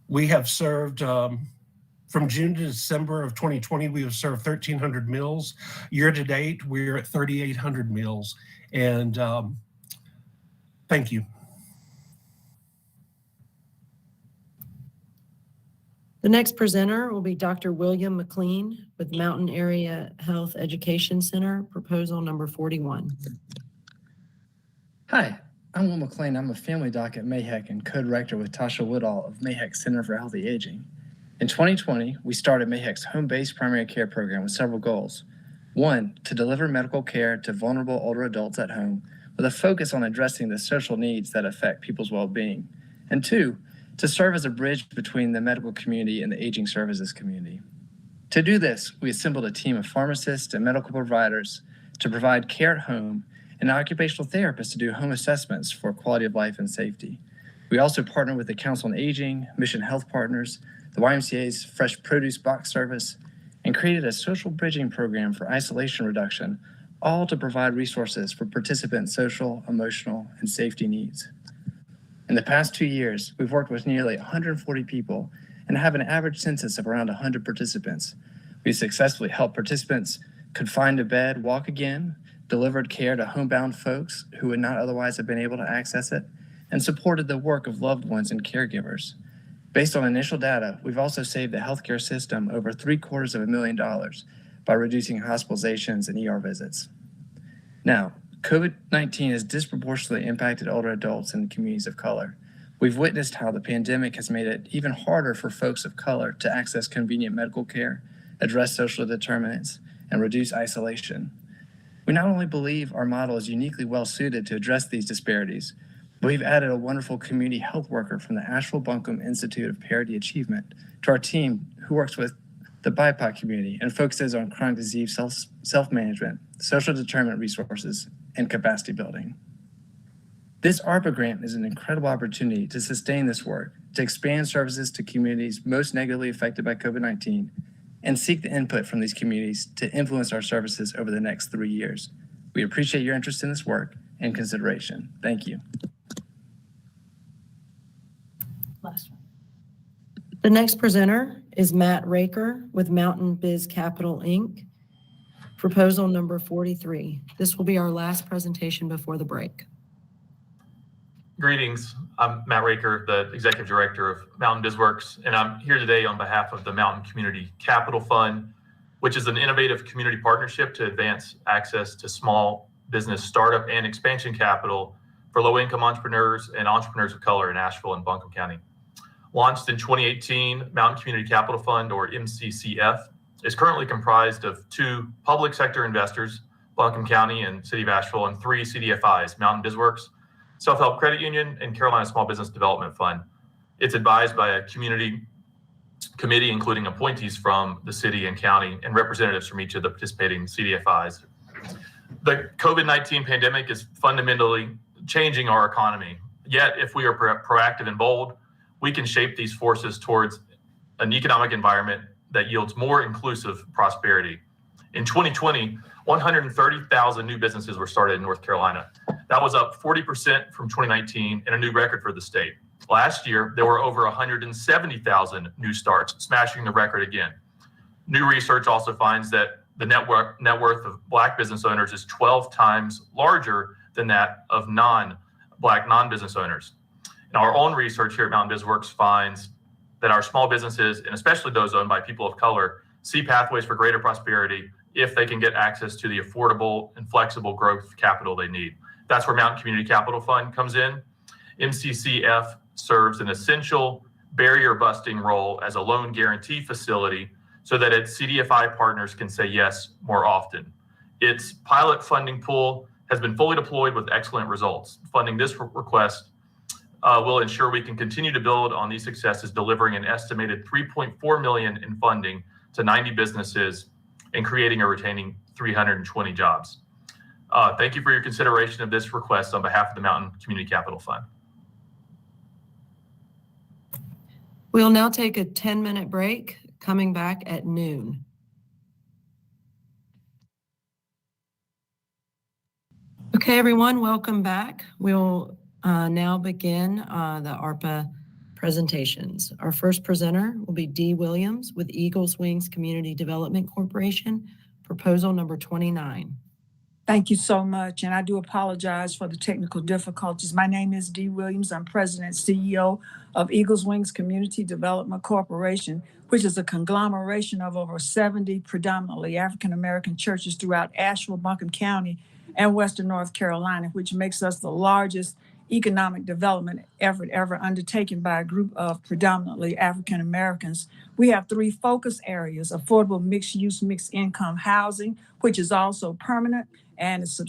Speaker 19: We have served from June to December of 2020, we have served 1,300 meals. Year to date, we're at 3,800 meals. And thank you.
Speaker 4: The next presenter will be Dr. William McLean with Mountain Area Health Education Center, proposal number 41.
Speaker 20: Hi, I'm Will McLean. I'm a family doc at MAHEC and co-director with Tasha Woodall of MAHEC Center for Healthy Aging. In 2020, we started MAHEC's home-based primary care program with several goals. 1, to deliver medical care to vulnerable older adults at home with a focus on addressing the social needs that affect people's well-being. And 2, to serve as a bridge between the medical community and the aging services community. To do this, we assembled a team of pharmacists and medical providers to provide care at home and occupational therapists to do home assessments for quality of life and safety. We also partnered with the Council on Aging, Mission Health Partners, the YMCA's Fresh Produce Box Service, and created a social bridging program for isolation reduction, all to provide resources for participants' social, emotional, and safety needs. In the past 2 years, we've worked with nearly 140 people and have an average census of around 100 participants. We've successfully helped participants confined to bed walk again, delivered care to homebound folks who would not otherwise have been able to access it, and supported the work of loved ones and caregivers. Based on initial data, we've also saved the healthcare system over $750,000 by reducing hospitalizations and ER visits. Now, COVID-19 has disproportionately impacted older adults and communities of color. We've witnessed how the pandemic has made it even harder for folks of color to access convenient medical care, address social determinants, and reduce isolation. We not only believe our model is uniquely well suited to address these disparities, but we've added a wonderful community health worker from the Asheville-Buncombe Institute of Parity Achievement to our team who works with the BIPOC community and focuses on chronic disease self-management, social determinant resources, and capacity building. This ARPA grant is an incredible opportunity to sustain this work, to expand services to communities most negatively affected by COVID-19, and seek the input from these communities to influence our services over the next 3 years. We appreciate your interest in this work and consideration. Thank you.
Speaker 4: The next presenter is Matt Raker with Mountain Biz Capital, Inc., proposal number 43. This will be our last presentation before the break.
Speaker 21: Greetings, I'm Matt Raker, the Executive Director of Mountain BizWorks, and I'm here today on behalf of the Mountain Community Capital Fund, which is an innovative community partnership to advance access to small business startup and expansion capital for low-income entrepreneurs and entrepreneurs of color in Asheville and Buncombe County. Launched in 2018, Mountain Community Capital Fund, or MCCF, is currently comprised of 2 public sector investors, Buncombe County and City of Asheville, and 3 CDFIs, Mountain BizWorks, Self-Help Credit Union, and Carolina Small Business Development Fund. It's advised by a community committee, including appointees from the city and county and representatives from each of the participating CDFIs. The COVID-19 pandemic is fundamentally changing our economy. Yet, if we are proactive and bold, we can shape these forces towards an economic environment that yields more inclusive prosperity. In 2020, 130,000 new businesses were started in North Carolina. That was up 40% from 2019 and a new record for the state. Last year, there were over 170,000 new starts, smashing the record again. New research also finds that the net worth of Black business owners is 12 times larger than that of non-Black non-business owners. And our own research here at Mountain BizWorks finds that our small businesses, and especially those owned by people of color, see pathways for greater prosperity if they can get access to the affordable and flexible growth capital they need. That's where Mountain Community Capital Fund comes in. MCCF serves an essential barrier-busting role as a loan guarantee facility so that its CDFI partners can say yes more often. Its pilot funding pool has been fully deployed with excellent results. Funding this request will ensure we can continue to build on these successes, delivering an estimated $3.4 million in funding to 90 businesses and creating or retaining 320 jobs. Thank you for your consideration of this request on behalf of the Mountain Community Capital Fund.
Speaker 4: We'll now take a 10-minute break, coming back at noon. Okay, everyone, welcome back. We'll now begin the ARPA presentations. Our first presenter will be Dee Williams with Eagles Wings Community Development Corporation, proposal number 29.
Speaker 2: Thank you so much, and I do apologize for the technical difficulties. My name is Dee Williams. I'm President and CEO of Eagles Wings Community Development Corporation, which is a conglomeration of over 70 predominantly African-American churches throughout Asheville, Buncombe County, and Western North Carolina, which makes us the largest economic development effort ever undertaken by a group of predominantly African Americans. We have three focus areas: affordable mixed-use, mixed-income housing, which is also permanent and is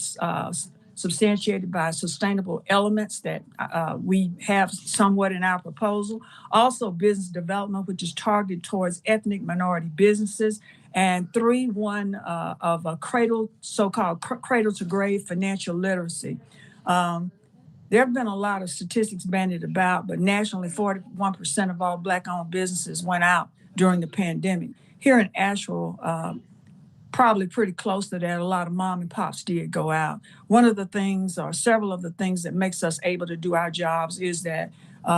Speaker 2: substantiated by sustainable elements that we have somewhat in our proposal. Also business development, which is targeted towards ethnic minority businesses. And one of a so-called cradle to grave financial literacy. There have been a lot of statistics bandied about, but nationally, 41% of all Black-owned businesses went out during the pandemic. Here in Asheville, probably pretty close to that, a lot of mom and pops did go out. One of the things, or several of the things that makes us able to do our jobs is that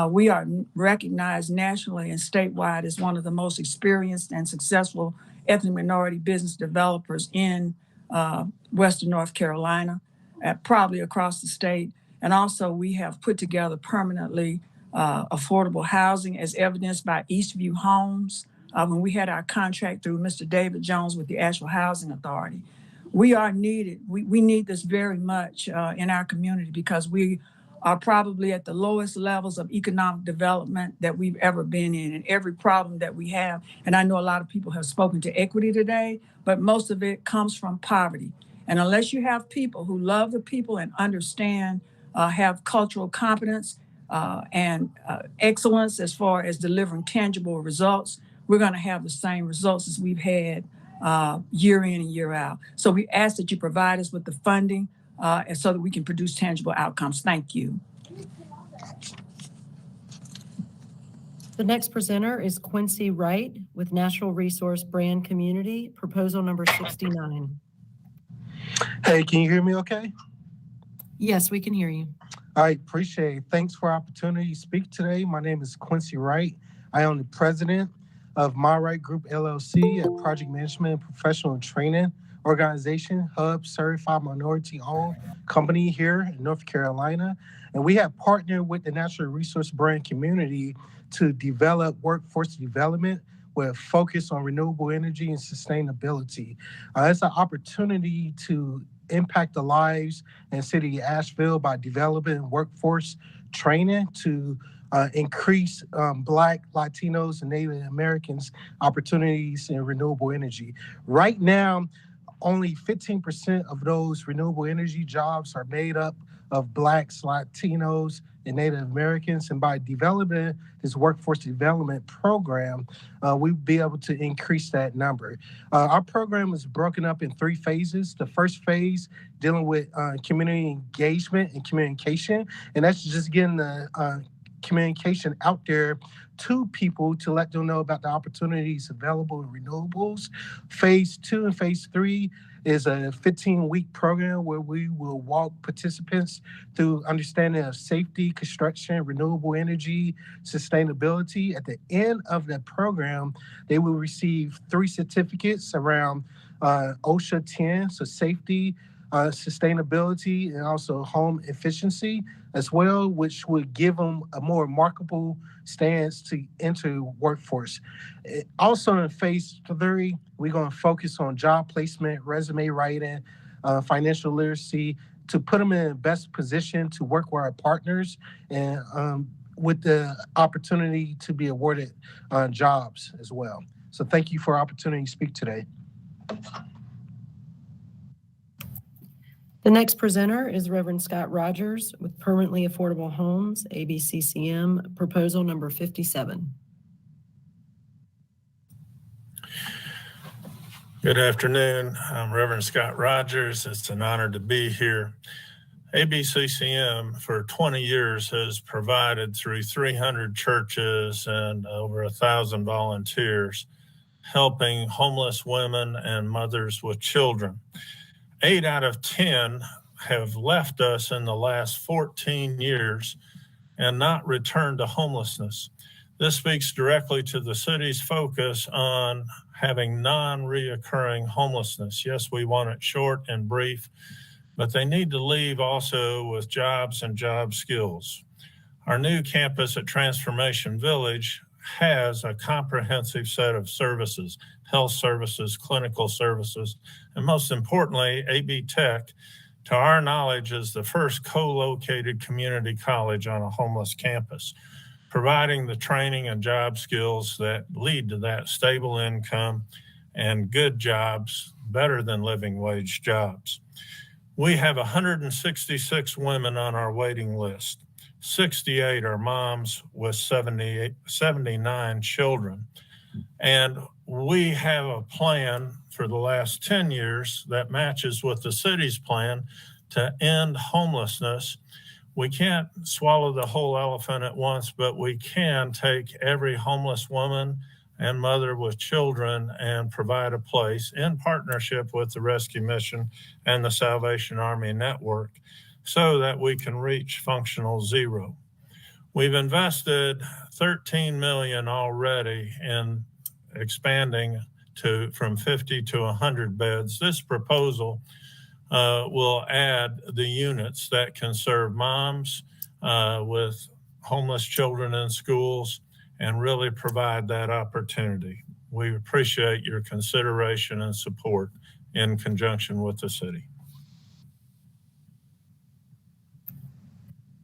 Speaker 2: we are recognized nationally and statewide as one of the most experienced and successful ethnic minority business developers in Western North Carolina, probably across the state. And also we have put together permanently affordable housing as evidenced by Eastview Homes when we had our contract through Mr. David Jones with the Asheville Housing Authority. We are needed. We need this very much in our community because we are probably at the lowest levels of economic development that we've ever been in, and every problem that we have. And I know a lot of people have spoken to equity today, but most of it comes from poverty. And unless you have people who love the people and understand, have cultural competence and excellence as far as delivering tangible results, we're going to have the same results as we've had year in and year out. So we ask that you provide us with the funding and so that we can produce tangible outcomes. Thank you.
Speaker 4: The next presenter is Quincy Wright with Natural Resource Brand Community, proposal number 69.
Speaker 22: Hey, can you hear me okay?
Speaker 4: Yes, we can hear you.
Speaker 22: I appreciate it. Thanks for the opportunity to speak today. My name is Quincy Wright. I am the president of My Right Group LLC, a project management and professional training organization, hub certified minority-owned company here in North Carolina. And we have partnered with the Natural Resource Brand Community to develop workforce development with a focus on renewable energy and sustainability. It's an opportunity to impact the lives in the city of Asheville by developing workforce training to increase Black, Latinos, and Native Americans opportunities in renewable energy. Right now, only 15% of those renewable energy jobs are made up of Blacks, Latinos, and Native Americans. And by developing this workforce development program, we'll be able to increase that number. Our program is broken up in 3 phases. The first phase dealing with community engagement and communication, and that's just getting the communication out there to people to let them know about the opportunities available in renewables. Phase 2 and phase 3 is a 15-week program where we will walk participants through understanding of safety, construction, renewable energy, sustainability. At the end of the program, they will receive 3 certificates around OSHA 10, so safety, sustainability, and also home efficiency as well, which would give them a more marketable stance to enter workforce. Also in phase 3, we're going to focus on job placement, resume writing, financial literacy, to put them in the best position to work with our partners and with the opportunity to be awarded jobs as well. So thank you for the opportunity to speak today.
Speaker 4: The next presenter is Reverend Scott Rogers with Permanently Affordable Homes, ABCCM, proposal number 57.
Speaker 1: Good afternoon. I'm Reverend Scott Rogers. It's an honor to be here. ABCCM for 20 years has provided through 300 churches and over 1,000 volunteers, helping homeless women and mothers with children. 8 out of 10 have left us in the last 14 years and not returned to homelessness. This speaks directly to the city's focus on having non-reoccurring homelessness. Yes, we want it short and brief, but they need to leave also with jobs and job skills. Our new campus at Transformation Village has a comprehensive set of services, health services, clinical services, and most importantly, AB Tech, to our knowledge, is the first co-located community college on a homeless campus, providing the training and job skills that lead to that stable income and good jobs, better than living wage jobs. We have 166 women on our waiting list. 68 are moms with 79 children. And we have a plan for the last 10 years that matches with the city's plan to end homelessness. We can't swallow the whole elephant at once, but we can take every homeless woman and mother with children and provide a place in partnership with the Rescue Mission and the Salvation Army Network so that we can reach functional zero. We've invested $13 million already in expanding from 50 to 100 beds. This proposal will add the units that can serve moms with homeless children in schools and really provide that opportunity. We appreciate your consideration and support in conjunction with the city.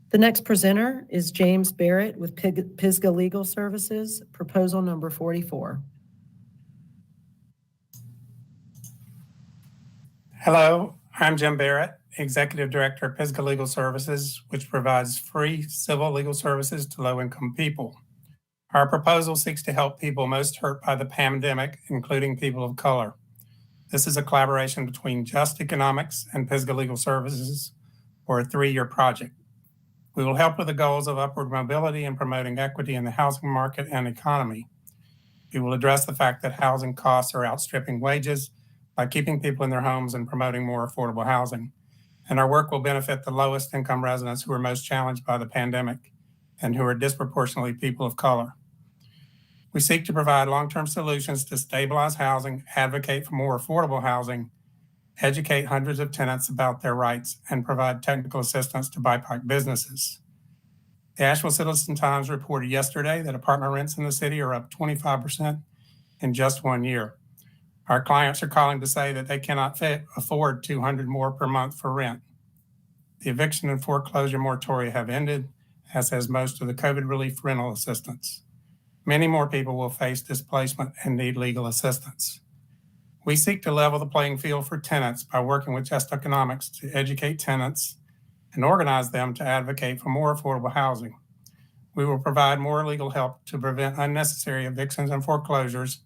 Speaker 4: The next presenter is James Barrett with Pisgah Legal Services, proposal number 44.
Speaker 6: Hello, I'm Jim Barrett, Executive Director of Pisgah Legal Services, which provides free civil legal services to low-income people. Our proposal seeks to help people most hurt by the pandemic, including people of color. This is a collaboration between Just Economics and Pisgah Legal Services for a 3-year project. We will help with the goals of upward mobility and promoting equity in the housing market and economy. We will address the fact that housing costs are outstripping wages by keeping people in their homes and promoting more affordable housing. And our work will benefit the lowest income residents who are most challenged by the pandemic and who are disproportionately people of color. We seek to provide long-term solutions to stabilize housing, advocate for more affordable housing, educate hundreds of tenants about their rights, and provide technical assistance to BIPOC businesses. The Asheville Citizen-Times reported yesterday that apartment rents in the city are up 25% in just 1 year. Our clients are calling to say that they cannot afford $200 more per month for rent. The eviction and foreclosure moratoria have ended, as has most of the COVID relief rental assistance. Many more people will face displacement and need legal assistance. We seek to level the playing field for tenants by working with Just Economics to educate tenants and organize them to advocate for more affordable housing. We will provide more legal help to prevent unnecessary evictions and foreclosures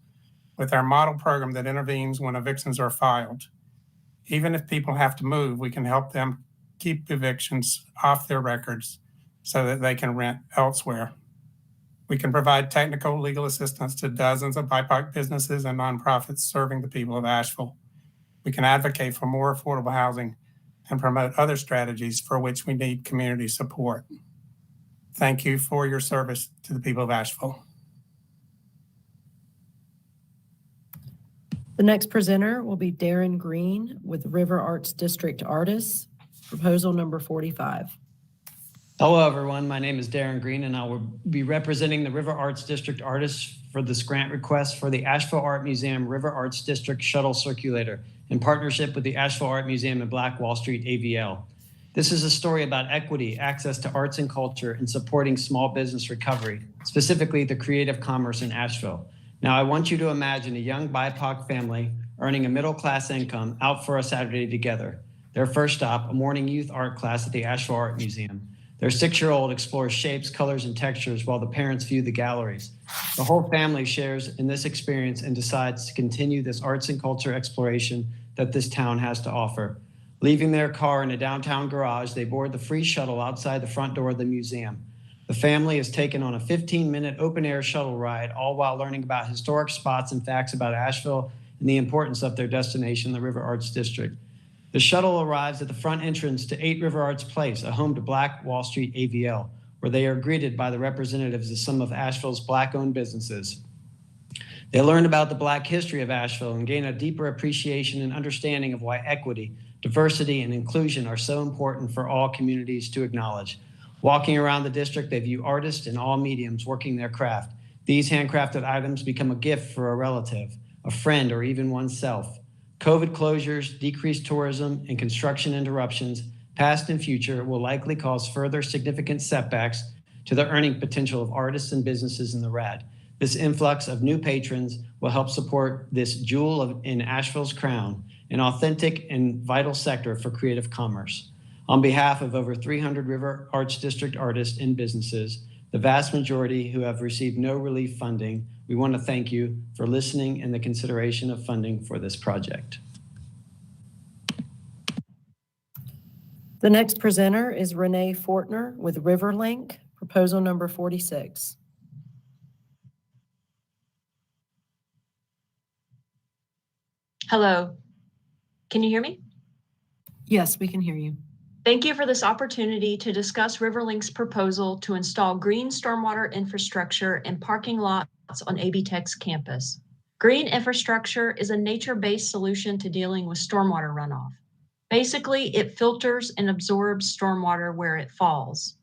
Speaker 6: with our model program that intervenes when evictions are filed. Even if people have to move, we can help them keep evictions off their records so that they can rent elsewhere. We can provide technical legal assistance to dozens of BIPOC businesses and nonprofits serving the people of Asheville. We can advocate for more affordable housing and promote other strategies for which we need community support. Thank you for your service to the people of Asheville.
Speaker 4: The next presenter will be Darren Green with River Arts District Artists, proposal number 45.
Speaker 23: Hello, everyone. My name is Darren Green, and I will be representing the River Arts District artists for this grant request for the Asheville Art Museum River Arts District Shuttle Circulator in partnership with the Asheville Art Museum and Black Wall Street AVL. This is a story about equity, access to arts and culture, and supporting small business recovery, specifically the creative commerce in Asheville. Now, I want you to imagine a young BIPOC family earning a middle-class income out for a Saturday together. Their first stop, a morning youth art class at the Asheville Art Museum. Their 6-year-old explores shapes, colors, and textures while the parents view the galleries. The whole family shares in this experience and decides to continue this arts and culture exploration that this town has to offer. Leaving their car in a downtown garage, they board the free shuttle outside the front door of the museum. The family is taken on a 15-minute open-air shuttle ride, all while learning about historic spots and facts about Asheville and the importance of their destination, the River Arts District. The shuttle arrives at the front entrance to 8 River Arts Place, a home to Black Wall Street AVL, where they are greeted by the representatives of some of Asheville's Black-owned businesses. They learn about the Black history of Asheville and gain a deeper appreciation and understanding of why equity, diversity, and inclusion are so important for all communities to acknowledge. Walking around the district, they view artists in all mediums working their craft. These handcrafted items become a gift for a relative, a friend, or even oneself. COVID closures, decreased tourism, and construction interruptions, past and future, will likely cause further significant setbacks to the earning potential of artists and businesses in the RAD. This influx of new patrons will help support this jewel in Asheville's crown, an authentic and vital sector for creative commerce. On behalf of over 300 River Arts District artists and businesses, the vast majority who have received no relief funding, we want to thank you for listening and the consideration of funding for this project.
Speaker 4: The next presenter is Renee Fortner with RiverLink, proposal number 46.
Speaker 5: Hello, can you hear me?
Speaker 4: Yes, we can hear you.
Speaker 5: Thank you for this opportunity to discuss RiverLink's proposal to install green stormwater infrastructure in parking lots on AB Tech's campus. Green infrastructure is a nature-based solution to dealing with stormwater runoff. Basically, it filters and absorbs stormwater where it falls.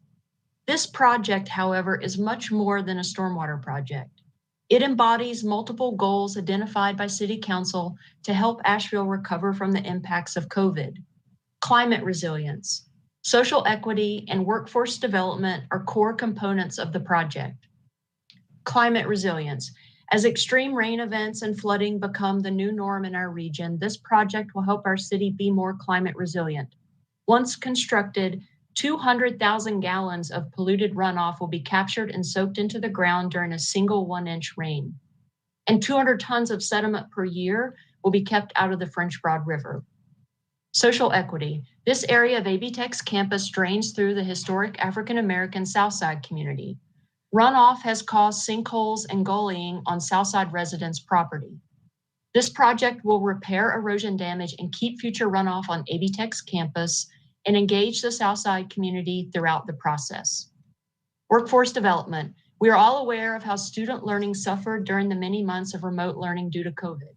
Speaker 5: This project, however, is much more than a stormwater project. It embodies multiple goals identified by City Council to help Asheville recover from the impacts of COVID. Climate resilience, social equity, and workforce development are core components of the project. Climate resilience. As extreme rain events and flooding become the new norm in our region, this project will help our city be more climate resilient. Once constructed, 200,000 gallons of polluted runoff will be captured and soaked into the ground during a single 1-inch rain. And 200 tons of sediment per year will be kept out of the French Broad River. Social equity. This area of AB Tech's campus drains through the historic African-American Southside community. Runoff has caused sinkholes and gullying on Southside residents' property. This project will repair erosion damage and keep future runoff on AB Tech's campus and engage the Southside community throughout the process. Workforce development. We are all aware of how student learning suffered during the many months of remote learning due to COVID.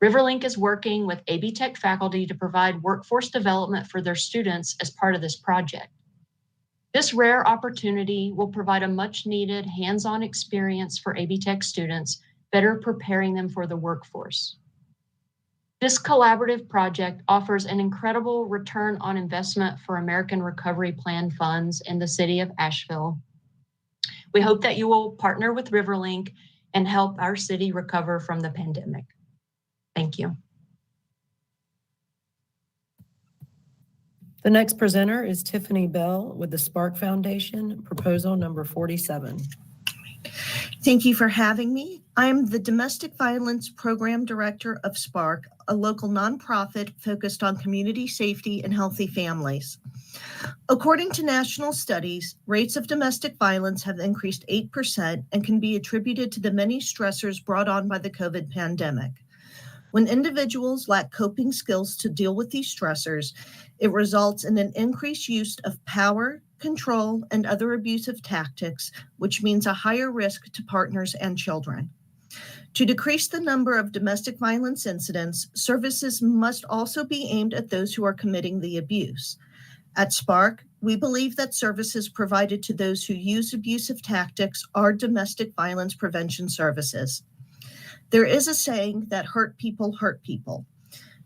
Speaker 5: RiverLink is working with AB Tech faculty to provide workforce development for their students as part of this project. This rare opportunity will provide a much needed hands-on experience for AB Tech students, better preparing them for the workforce. This collaborative project offers an incredible return on investment for American Recovery Plan funds in the city of Asheville. We hope that you will partner with RiverLink and help our city recover from the pandemic. Thank you.
Speaker 4: The next presenter is Tiffany Bell with the Spark Foundation, proposal number 47.
Speaker 8: Thank you for having me. I'm the Domestic Violence Program Director of Spark, a local nonprofit focused on community safety and healthy families. According to national studies, rates of domestic violence have increased 8% and can be attributed to the many stressors brought on by the COVID pandemic. When individuals lack coping skills to deal with these stressors, it results in an increased use of power, control, and other abusive tactics, which means a higher risk to partners and children. To decrease the number of domestic violence incidents, services must also be aimed at those who are committing the abuse. At Spark, we believe that services provided to those who use abusive tactics are domestic violence prevention services. There is a saying that hurt people hurt people.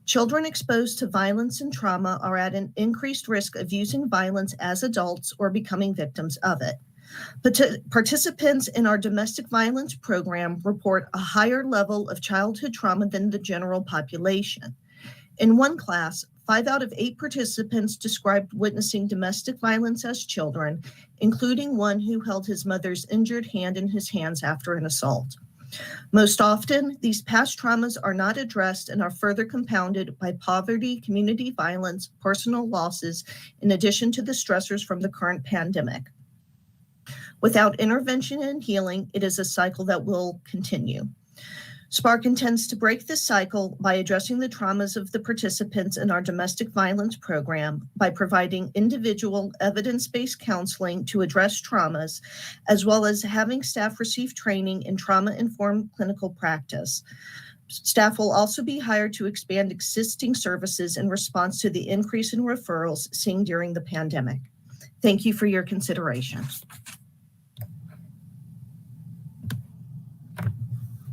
Speaker 8: Children exposed to violence and trauma are at an increased risk of using violence as adults or becoming victims of it. Participants in our domestic violence program report a higher level of childhood trauma than the general population. In one class, 5 out of 8 participants described witnessing domestic violence as children, including one who held his mother's injured hand in his hands after an assault. Most often, these past traumas are not addressed and are further compounded by poverty, community violence, personal losses, in addition to the stressors from the current pandemic. Without intervention and healing, it is a cycle that will continue. SPARK intends to break this cycle by addressing the traumas of the participants in our domestic violence program by providing individual evidence-based counseling to address traumas, as well as having staff receive training in trauma-informed clinical practice. Staff will also be hired to expand existing services in response to the increase in referrals seen during the pandemic. Thank you for your consideration.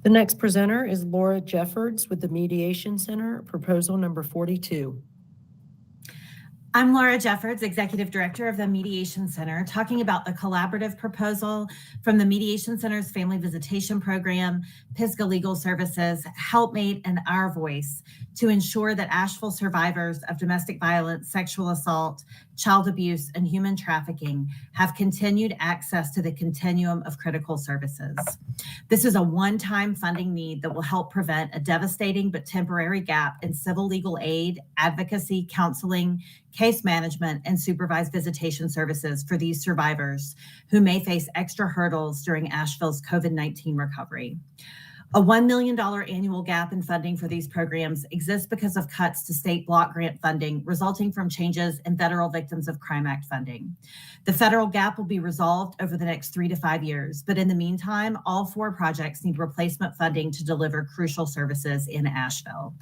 Speaker 4: The next presenter is Laura Jeffords with the Mediation Center, proposal number 42.
Speaker 9: I'm Laura Jeffords, Executive Director of the Mediation Center, talking about the collaborative proposal from the Mediation Center's Family Visitation Program, Pisgah Legal Services, Helpmate, and Our Voice to ensure that Asheville survivors of domestic violence, sexual assault, child abuse, and human trafficking have continued access to the continuum of critical services. This is a one-time funding need that will help prevent a devastating but temporary gap in civil legal aid, advocacy, counseling, case management, and supervised visitation services for these survivors who may face extra hurdles during Asheville's COVID-19 recovery. A $1 million annual gap in funding for these programs exists because of cuts to state block grant funding resulting from changes in Federal Victims of Crime Act funding. The federal gap will be resolved over the next 3 to 5 years, but in the meantime, all 4 projects need replacement funding to deliver crucial services in Asheville.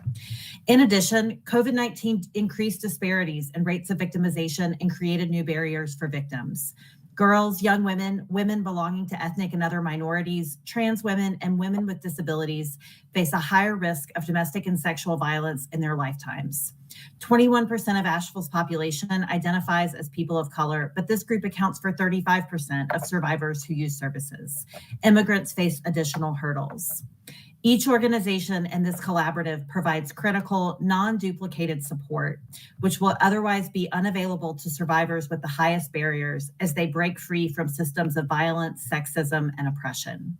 Speaker 9: In addition, COVID-19 increased disparities in rates of victimization and created new barriers for victims. Girls, young women, women belonging to ethnic and other minorities, trans women, and women with disabilities face a higher risk of domestic and sexual violence in their lifetimes. 21% of Asheville's population identifies as people of color, but this group accounts for 35% of survivors who use services. Immigrants face additional hurdles. Each organization in this collaborative provides critical, non-duplicated support, which will otherwise be unavailable to survivors with the highest barriers as they break free from systems of violence, sexism, and oppression.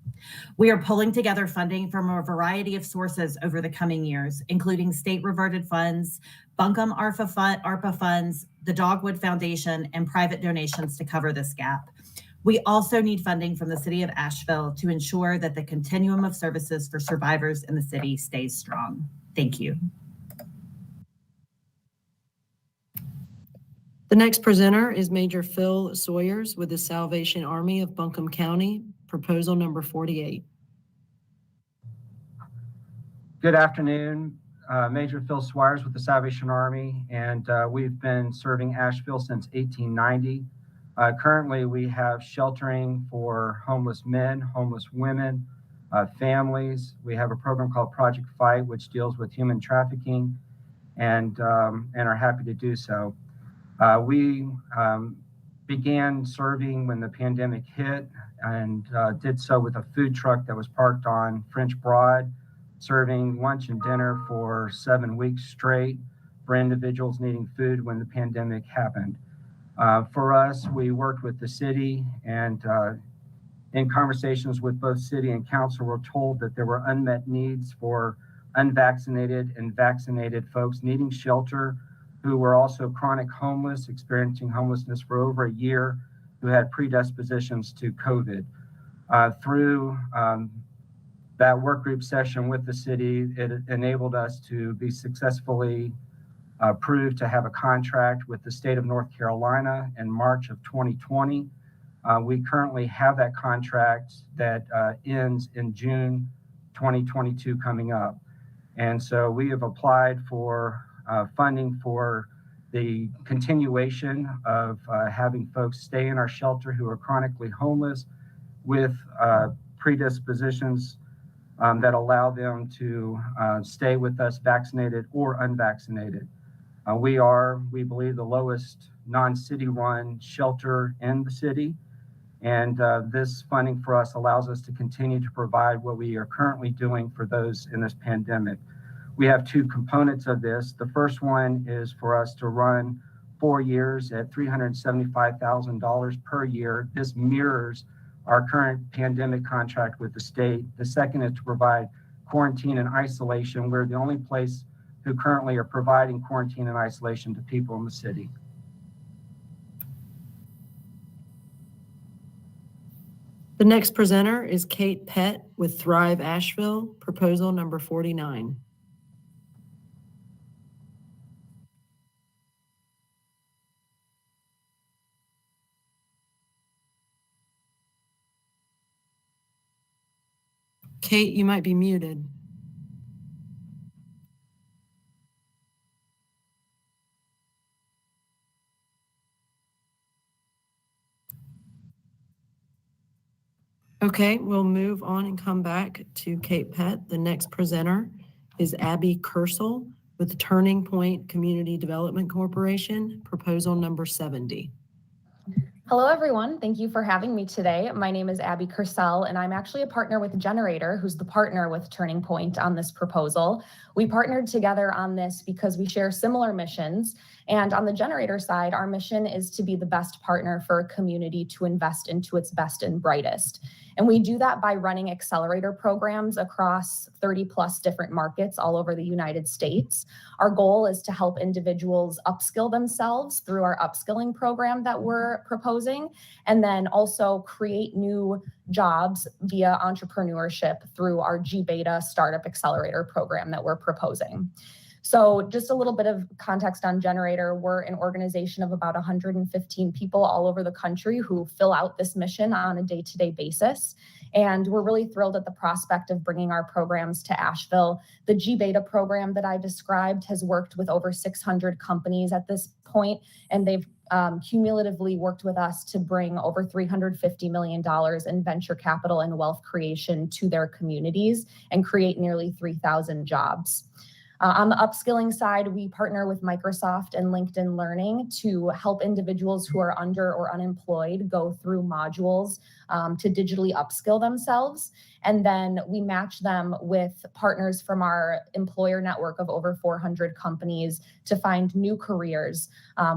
Speaker 9: We are pulling together funding from a variety of sources over the coming years, including state-reverted funds, Buncombe ARPA funds, the Dogwood Foundation, and private donations to cover this gap. We also need funding from the City of Asheville to ensure that the continuum of services for survivors in the city stays strong. Thank you.
Speaker 4: The next presenter is Major Phil Sawyers with the Salvation Army of Buncombe County, proposal number 48.
Speaker 10: Good afternoon. Major Phil Sawyers with the Salvation Army, and we've been serving Asheville since 1890. Currently, we have sheltering for homeless men, homeless women, families. We have a program called Project Fight, which deals with human trafficking, and are happy to do so. We began serving when the pandemic hit, and did so with a food truck that was parked on French Broad, serving lunch and dinner for 7 weeks straight for individuals needing food when the pandemic happened. For us, we worked with the city, and in conversations with both city and council, we're told that there were unmet needs for unvaccinated and vaccinated folks needing shelter, who were also chronic homeless, experiencing homelessness for over a year, who had predispositions to COVID. Through that work group session with the city, it enabled us to be successfully approved to have a contract with the state of North Carolina in March of 2020. We currently have that contract that ends in June 2022 coming up. And so we have applied for funding for the continuation of having folks stay in our shelter who are chronically homeless with predispositions that allow them to stay with us vaccinated or unvaccinated. We believe, the lowest non-city run shelter in the city. And this funding for us allows us to continue to provide what we are currently doing for those in this pandemic. We have two components of this. The first one is for us to run 4 years at $375,000 per year. This mirrors our current pandemic contract with the state. The second is to provide quarantine and isolation. We're the only place who currently are providing quarantine and isolation to people in the city.
Speaker 4: The next presenter is Kate Pett with Thrive Asheville, proposal number 49. Kate, you might be muted. Okay, we'll move on and come back to Kate Pett. The next presenter is Abby Kersel with Turning Point Community Development Corporation, proposal number 70.
Speaker 11: Hello, everyone. Thank you for having me today. My name is Abby Kersel, and I'm actually a partner with Generator, who's the partner with Turning Point on this proposal. We partnered together on this because we share similar missions. And on the Generator side, our mission is to be the best partner for a community to invest into its best and brightest. And we do that by running accelerator programs across 30 plus different markets all over the United States. Our goal is to help individuals upskill themselves through our upskilling program that we're proposing, and then also create new jobs via entrepreneurship through our G-Beta Startup Accelerator program that we're proposing. So just a little bit of context on Generator. We're an organization of about 115 people all over the country who fill out this mission on a day-to-day basis. And we're really thrilled at the prospect of bringing our programs to Asheville. The G-Beta program that I described has worked with over 600 companies at this point, and they've cumulatively worked with us to bring over $350 million in venture capital and wealth creation to their communities and create nearly 3,000 jobs. On the upskilling side, we partner with Microsoft and LinkedIn Learning to help individuals who are under or unemployed go through modules to digitally upskill themselves. And then we match them with partners from our employer network of over 400 companies to find new careers.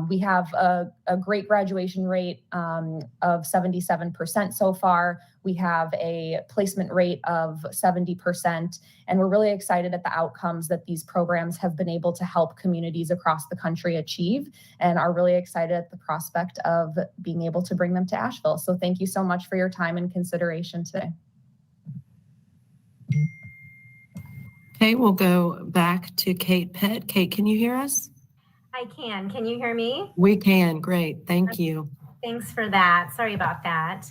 Speaker 11: We have a great graduation rate of 77% so far. We have a placement rate of 70%, and we're really excited at the outcomes that these programs have been able to help communities across the country achieve, and are really excited at the prospect of being able to bring them to Asheville. So thank you so much for your time and consideration today.
Speaker 4: Okay, we'll go back to Kate Pett. Kate, can you hear us?
Speaker 12: I can. Can you hear me?
Speaker 4: We can. Great. Thank you.
Speaker 12: Thanks for that. Sorry about that.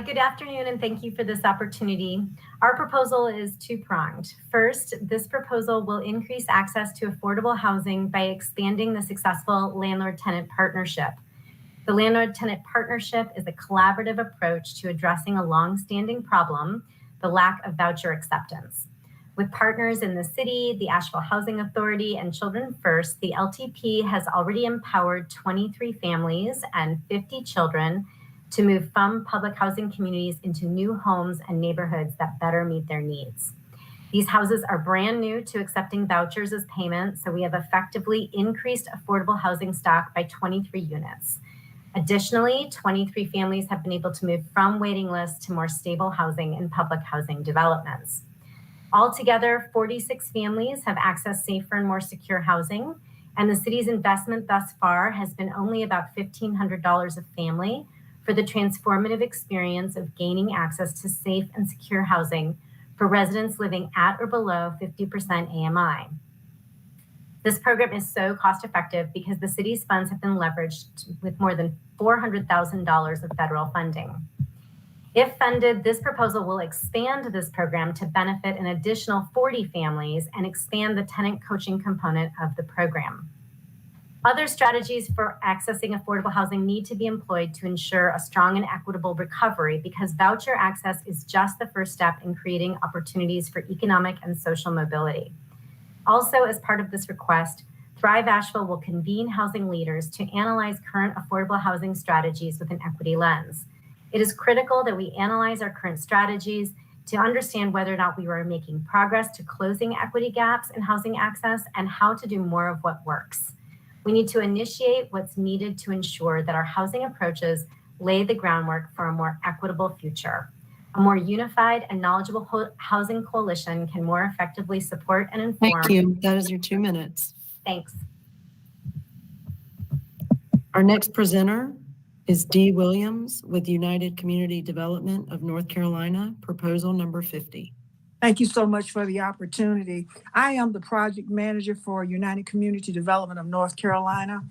Speaker 12: Good afternoon, and thank you for this opportunity. Our proposal is two-pronged. First, this proposal will increase access to affordable housing by expanding the successful landlord-tenant partnership. The landlord-tenant partnership is a collaborative approach to addressing a long-standing problem, the lack of voucher acceptance. With partners in the city, the Asheville Housing Authority, and Children First, the LTP has already empowered 23 families and 50 children to move from public housing communities into new homes and neighborhoods that better meet their needs. These houses are brand new to accepting vouchers as payment, so we have effectively increased affordable housing stock by 23 units. Additionally, 23 families have been able to move from waiting lists to more stable housing in public housing developments. Altogether, 46 families have accessed safer and more secure housing, and the city's investment thus far has been only about $1,500 a family for the transformative experience of gaining access to safe and secure housing for residents living at or below 50% AMI. This program is so cost effective because the city's funds have been leveraged with more than $400,000 of federal funding. If funded, this proposal will expand this program to benefit an additional 40 families and expand the tenant coaching component of the program. Other strategies for accessing affordable housing need to be employed to ensure a strong and equitable recovery, because voucher access is just the first step in creating opportunities for economic and social mobility. Also, as part of this request, Thrive Asheville will convene housing leaders to analyze current affordable housing strategies with an equity lens. It is critical that we analyze our current strategies, to understand whether or not we were making progress to closing equity gaps in housing access and how to do more of what works. We need to initiate what's needed to ensure that our housing approaches lay the groundwork for a more equitable future. A more unified and knowledgeable housing coalition can more effectively support and inform.
Speaker 4: Thank you. That is your 2 minutes.
Speaker 12: Thanks.
Speaker 4: Our next presenter is Dee Williams with United Community Development of North Carolina, proposal number 50.
Speaker 2: Thank you so much for the opportunity. I am the project manager for United Community Development of North Carolina.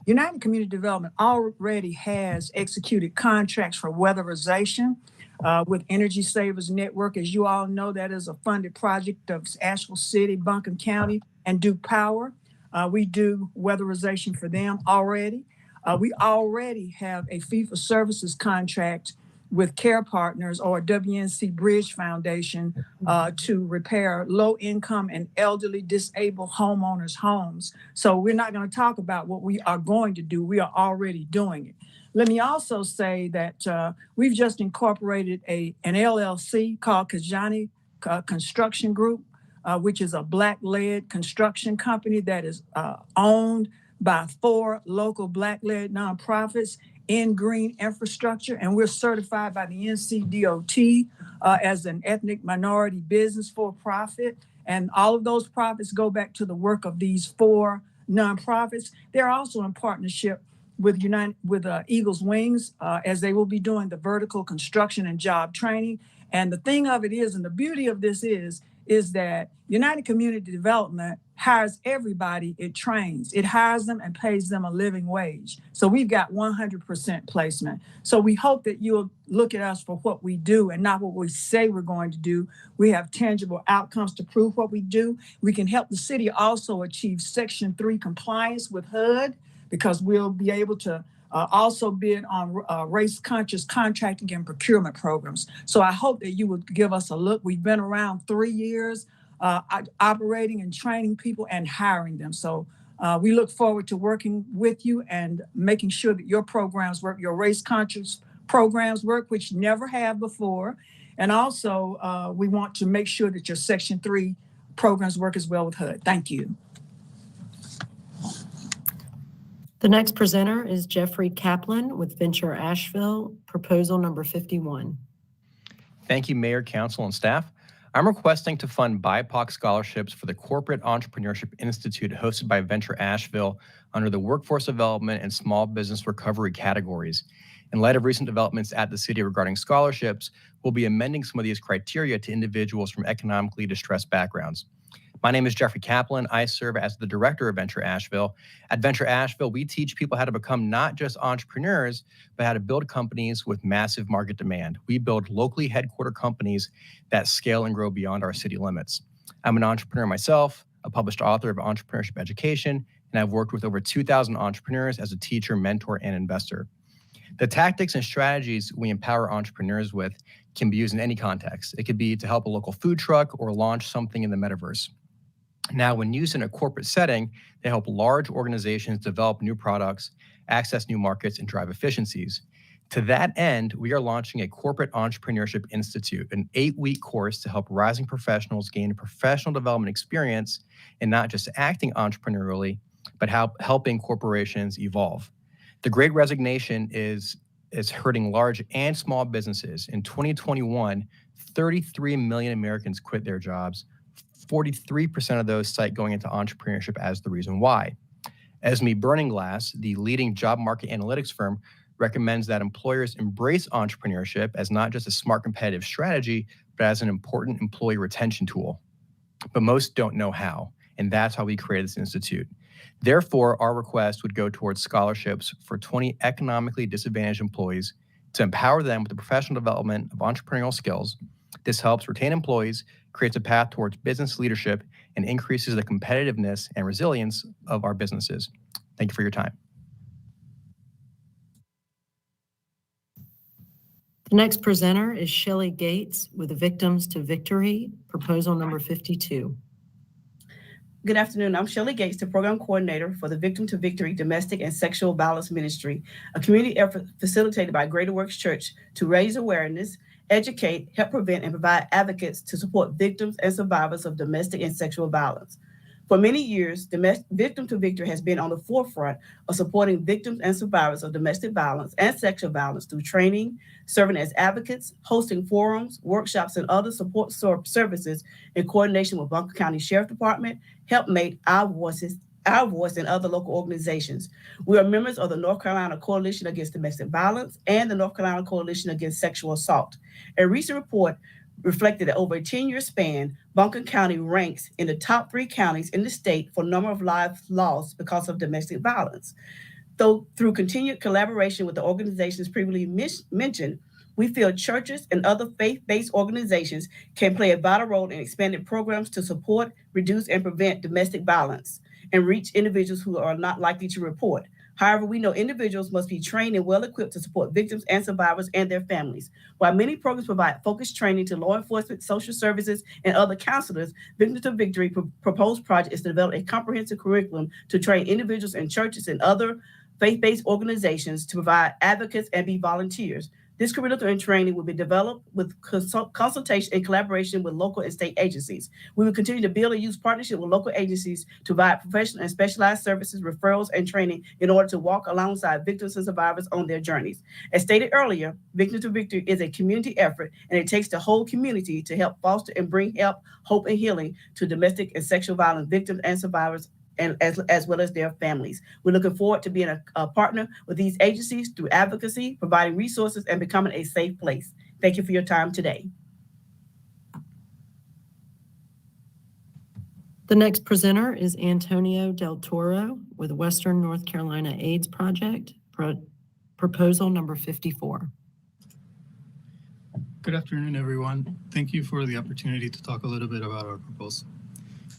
Speaker 2: United Community Development already has executed contracts for weatherization with Energy Savers Network. As you all know, that is a funded project of Asheville City, Buncombe County, and Duke Power. We do weatherization for them already. We already have a fee-for-services contract with Care Partners or WNC Bridge Foundation to repair low-income and elderly disabled homeowners' homes. So we're not going to talk about what we are going to do. We are already doing it. Let me also say that we've just incorporated an LLC called Kajani Construction Group, which is a Black-led construction company that is owned by 4 local Black-led nonprofits in green infrastructure, and we're certified by the NCDOT as an ethnic minority business for profit. And all of those profits go back to the work of these 4 nonprofits. They're also in partnership with Eagles Wings, as they will be doing the vertical construction and job training. And the thing of it is, and the beauty of this is that United Community Development hires everybody it trains. It hires them and pays them a living wage. So we've got 100% placement. So we hope that you'll look at us for what we do and not what we say we're going to do. We have tangible outcomes to prove what we do. We can help the city also achieve Section 3 compliance with HUD, because we'll be able to also bid on race-conscious contracting and procurement programs. So I hope that you would give us a look. We've been around 3 years operating and training people and hiring them. So we look forward to working with you and making sure that your programs work, your race-conscious programs work, which never have before. And also, we want to make sure that your Section 3 programs work as well with HUD. Thank you.
Speaker 4: The next presenter is Jeffrey Kaplan with Venture Asheville, proposal number 51.
Speaker 13: Thank you, Mayor, Council, and staff. I'm requesting to fund BIPOC scholarships for the Corporate Entrepreneurship Institute hosted by Venture Asheville under the Workforce Development and Small Business Recovery categories. In light of recent developments at the city regarding scholarships, we'll be amending some of these criteria to individuals from economically distressed backgrounds. My name is Jeffrey Kaplan. I serve as the director of Venture Asheville. At Venture Asheville, we teach people how to become not just entrepreneurs, but how to build companies with massive market demand. We build locally headquartered companies that scale and grow beyond our city limits. I'm an entrepreneur myself, a published author of entrepreneurship education, and I've worked with over 2,000 entrepreneurs as a teacher, mentor, and investor. The tactics and strategies we empower entrepreneurs with can be used in any context. It could be to help a local food truck or launch something in the metaverse. Now, when used in a corporate setting, they help large organizations develop new products, access new markets, and drive efficiencies. To that end, we are launching a Corporate Entrepreneurship Institute, an 8-week course to help rising professionals gain a professional development experience in not just acting entrepreneurially, but helping corporations evolve. The Great Resignation is hurting large and small businesses. In 2021, 33 million Americans quit their jobs. 43% of those cite going into entrepreneurship as the reason why. Esme Burningglass, the leading job market analytics firm, recommends that employers embrace entrepreneurship as not just a smart competitive strategy, but as an important employee retention tool. But most don't know how, and that's how we created this institute. Therefore, our request would go towards scholarships for 20 economically disadvantaged employees to empower them with the professional development of entrepreneurial skills. This helps retain employees, creates a path towards business leadership, and increases the competitiveness and resilience of our businesses. Thank you for your time.
Speaker 4: The next presenter is Shelley Gates with Victims to Victory, proposal number 52.
Speaker 14: Good afternoon. I'm Shelley Gates, the program coordinator for the Victim to Victory Domestic and Sexual Violence Ministry, a community effort facilitated by Greater Works Church to raise awareness educate, help prevent, and provide advocates to support victims and survivors of domestic and sexual violence. For many years, Victim to Victory has been on the forefront of supporting victims and survivors of domestic violence and sexual violence through training, serving as advocates, hosting forums, workshops, and other support services in coordination with Bunker County Sheriff Department, Helpmate, Our Voice, and other local organizations. We are members of the North Carolina Coalition Against Domestic Violence and the North Carolina Coalition Against Sexual Assault. A recent report reflected that over a 10-year span, Bunker County ranks in the top 3 counties in the state for number of lives lost because of domestic violence. Though through continued collaboration with the organizations previously mentioned, we feel churches and other faith-based organizations can play a vital role in expanding programs to support, reduce, and prevent domestic violence and reach individuals who are not likely to report. However, we know individuals must be trained and well-equipped to support victims and survivors and their families. While many programs provide focused training to law enforcement, social services, and other counselors, Victim to Victory proposed project is to develop a comprehensive curriculum to train individuals in churches and other faith-based organizations to provide advocates and be volunteers. This curriculum and training will be developed with consultation and collaboration with local and state agencies. We will continue to build and use partnership with local agencies to provide professional and specialized services, referrals, and training in order to walk alongside victims and survivors on their journeys. As stated earlier, Victim to Victory is a community effort, and it takes the whole community to help foster and bring help, hope, and healing to domestic and sexual violence victims and survivors, and as well as their families. We're looking forward to being a partner with these agencies through advocacy, providing resources, and becoming a safe place. Thank you for your time today.
Speaker 4: The next presenter is Antonio Del Toro with Western North Carolina AIDS Project, proposal number 54.
Speaker 3: Good afternoon, everyone. Thank you for the opportunity to talk a little bit about our proposal.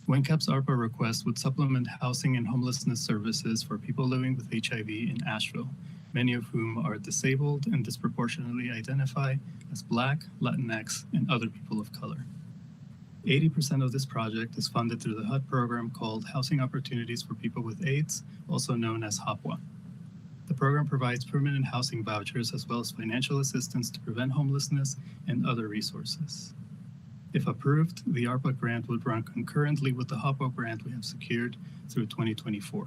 Speaker 3: WNCAP's ARPA request would supplement housing and homelessness services for people living with HIV in Asheville, many of whom are disabled and disproportionately identify as Black, Latinx, and other people of color. 80% of this project is funded through the HUD program called Housing Opportunities for People with AIDS, also known as HOPWA. The program provides permanent housing vouchers as well as financial assistance to prevent homelessness and other resources. If approved, the ARPA grant would run concurrently with the HOPWA grant we have secured through 2024.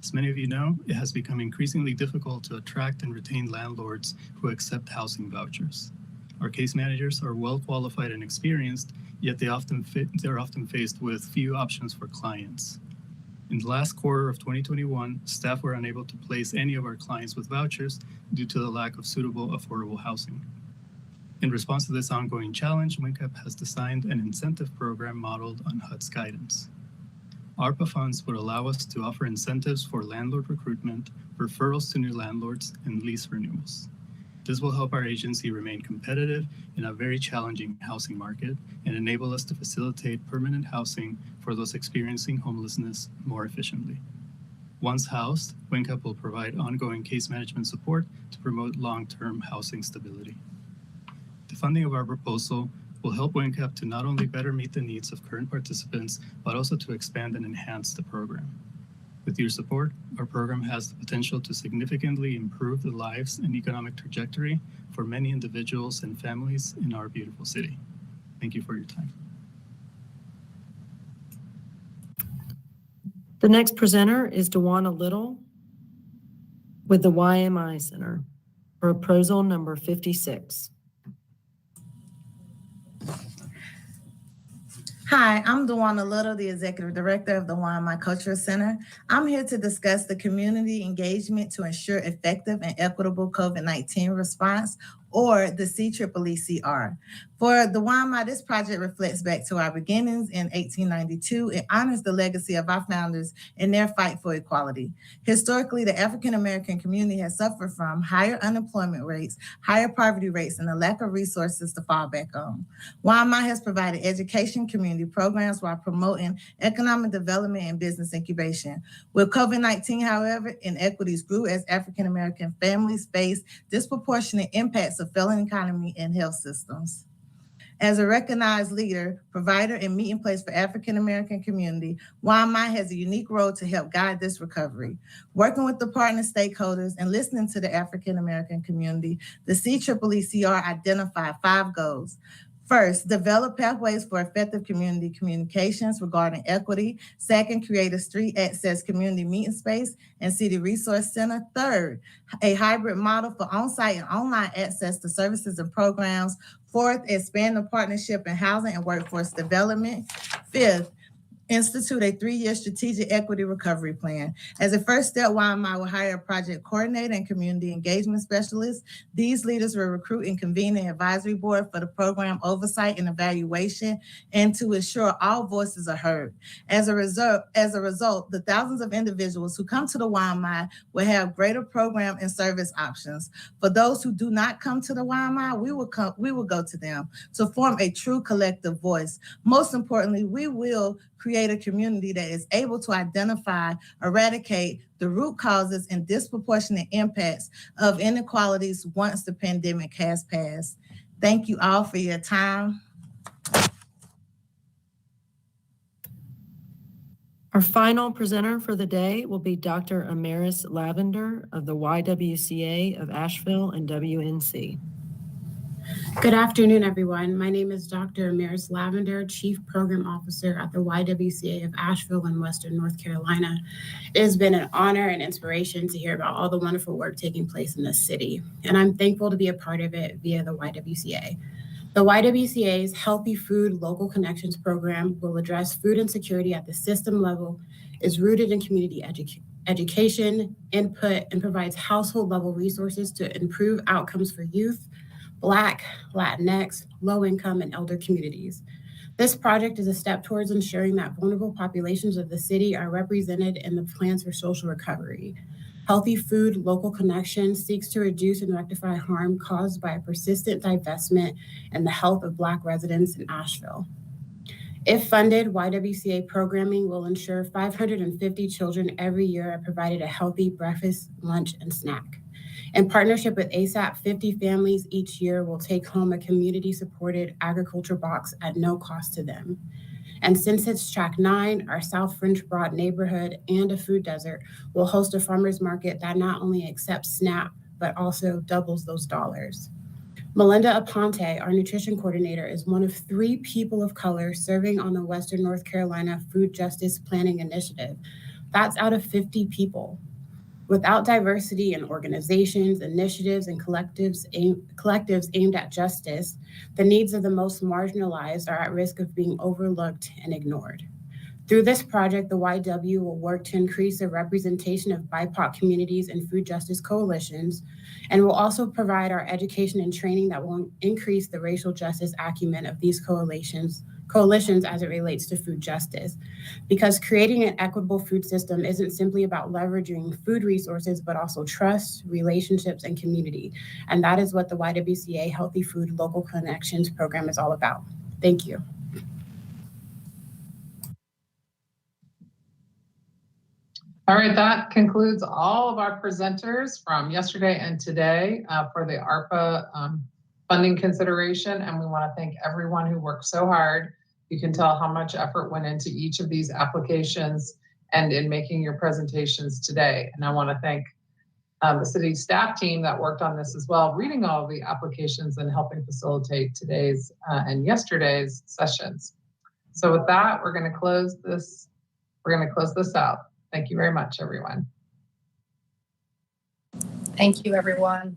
Speaker 3: As many of you know, it has become increasingly difficult to attract and retain landlords who accept housing vouchers. Our case managers are well qualified and experienced, yet they're often faced with few options for clients. In the last quarter of 2021, staff were unable to place any of our clients with vouchers due to the lack of suitable, affordable housing. In response to this ongoing challenge, WNCAP has designed an incentive program modeled on HUD's guidance. ARPA funds would allow us to offer incentives for landlord recruitment, referrals to new landlords, and lease renewals. This will help our agency remain competitive in a very challenging housing market and enable us to facilitate permanent housing for those experiencing homelessness more efficiently. Once housed, WNCAP will provide ongoing case management support to promote long-term housing stability. The funding of our proposal will help WNCAP to not only better meet the needs of current participants, but also to expand and enhance the program. With your support, our program has the potential to significantly improve the lives and economic trajectory for many individuals and families in our beautiful city. Thank you for your time.
Speaker 4: The next presenter is Dewana Little with the YMI Center, proposal number 56.
Speaker 15: Hi, I'm Dewana Little, the Executive Director of the YMI Cultural Center. I'm here to discuss the community engagement to ensure effective and equitable COVID-19 response, or the CCCCR. For the YMI, this project reflects back to our beginnings in 1892. It honors the legacy of our founders in their fight for equality. Historically, the African-American community has suffered from higher unemployment rates, higher poverty rates, and a lack of resources to fall back on. YMI has provided education, community programs while promoting economic development and business incubation. With COVID-19, however, inequities grew as African-American families faced disproportionate impacts of failing economy and health systems. As a recognized leader, provider, and meeting place for African American community, YMI has a unique role to help guide this recovery. Working with the partner stakeholders and listening to the African American community, the CEECR identified 5 goals. First, develop pathways for effective community communications regarding equity. Second, create a street access community meeting space and city resource center. Third, a hybrid model for on-site and online access to services and programs. Fourth, expand the partnership in housing and workforce development. Fifth, institute a 3-year strategic equity recovery plan. As a first step, YMI will hire a project coordinator and community engagement specialist. These leaders will recruit and convene an advisory board for the program oversight and evaluation and to ensure all voices are heard. As a result, the thousands of individuals who come to the YMI will have greater program and service options. For those who do not come to the YMI, we will go to them to form a true collective voice. Most importantly, we will create a community that is able to identify, eradicate the root causes and disproportionate impacts of inequalities once the pandemic has passed. Thank you all for your time.
Speaker 4: Our final presenter for the day will be Dr. Amaris Lavender of the YWCA of Asheville and WNC.
Speaker 7: Good afternoon, everyone. My name is Dr. Amaris Lavender, Chief Program Officer at the YWCA of Asheville in Western North Carolina. It has been an honor and inspiration to hear about all the wonderful work taking place in this city, and I'm thankful to be a part of it via the YWCA. The YWCA's Healthy Food Local Connections program will address food insecurity at the system level, is rooted in community education, input, and provides household level resources to improve outcomes for youth, Black, Latinx, low-income, and elder communities. This project is a step towards ensuring that vulnerable populations of the city are represented in the plans for social recovery. Healthy Food Local Connection seeks to reduce and rectify harm caused by a persistent divestment in the health of Black residents in Asheville. If funded, YWCA programming will ensure 550 children every year are provided a healthy breakfast, lunch, and snack. In partnership with ASAP, 50 families each year will take home a community-supported agriculture box at no cost to them. And since it's Track 9, our South French Broad neighborhood and a food desert will host a farmer's market that not only accepts SNAP, but also doubles those dollars. Melinda Aponte, our nutrition coordinator, is one of 3 people of color serving on the Western North Carolina Food Justice Planning Initiative. That's out of 50 people. Without diversity in organizations, initiatives, and collectives aimed at justice, the needs of the most marginalized are at risk of being overlooked and ignored. Through this project, the YW will work to increase the representation of BIPOC communities and food justice coalitions, and will also provide our education and training that will increase the racial justice acumen of these coalitions as it relates to food justice. Because creating an equitable food system isn't simply about leveraging food resources, but also trust, relationships, and community. And that is what the YWCA Healthy Food Local Connections program is all about. Thank you.
Speaker 16: All right, that concludes all of our presenters from yesterday and today for the ARPA funding consideration. And we want to thank everyone who worked so hard. You can tell how much effort went into each of these applications and in making your presentations today. And I want to thank the city staff team that worked on this as well, reading all of the applications and helping facilitate today's and yesterday's sessions. So with that, we're going to close this. We're going to close this out. Thank you very much, everyone.
Speaker 17: Thank you, everyone.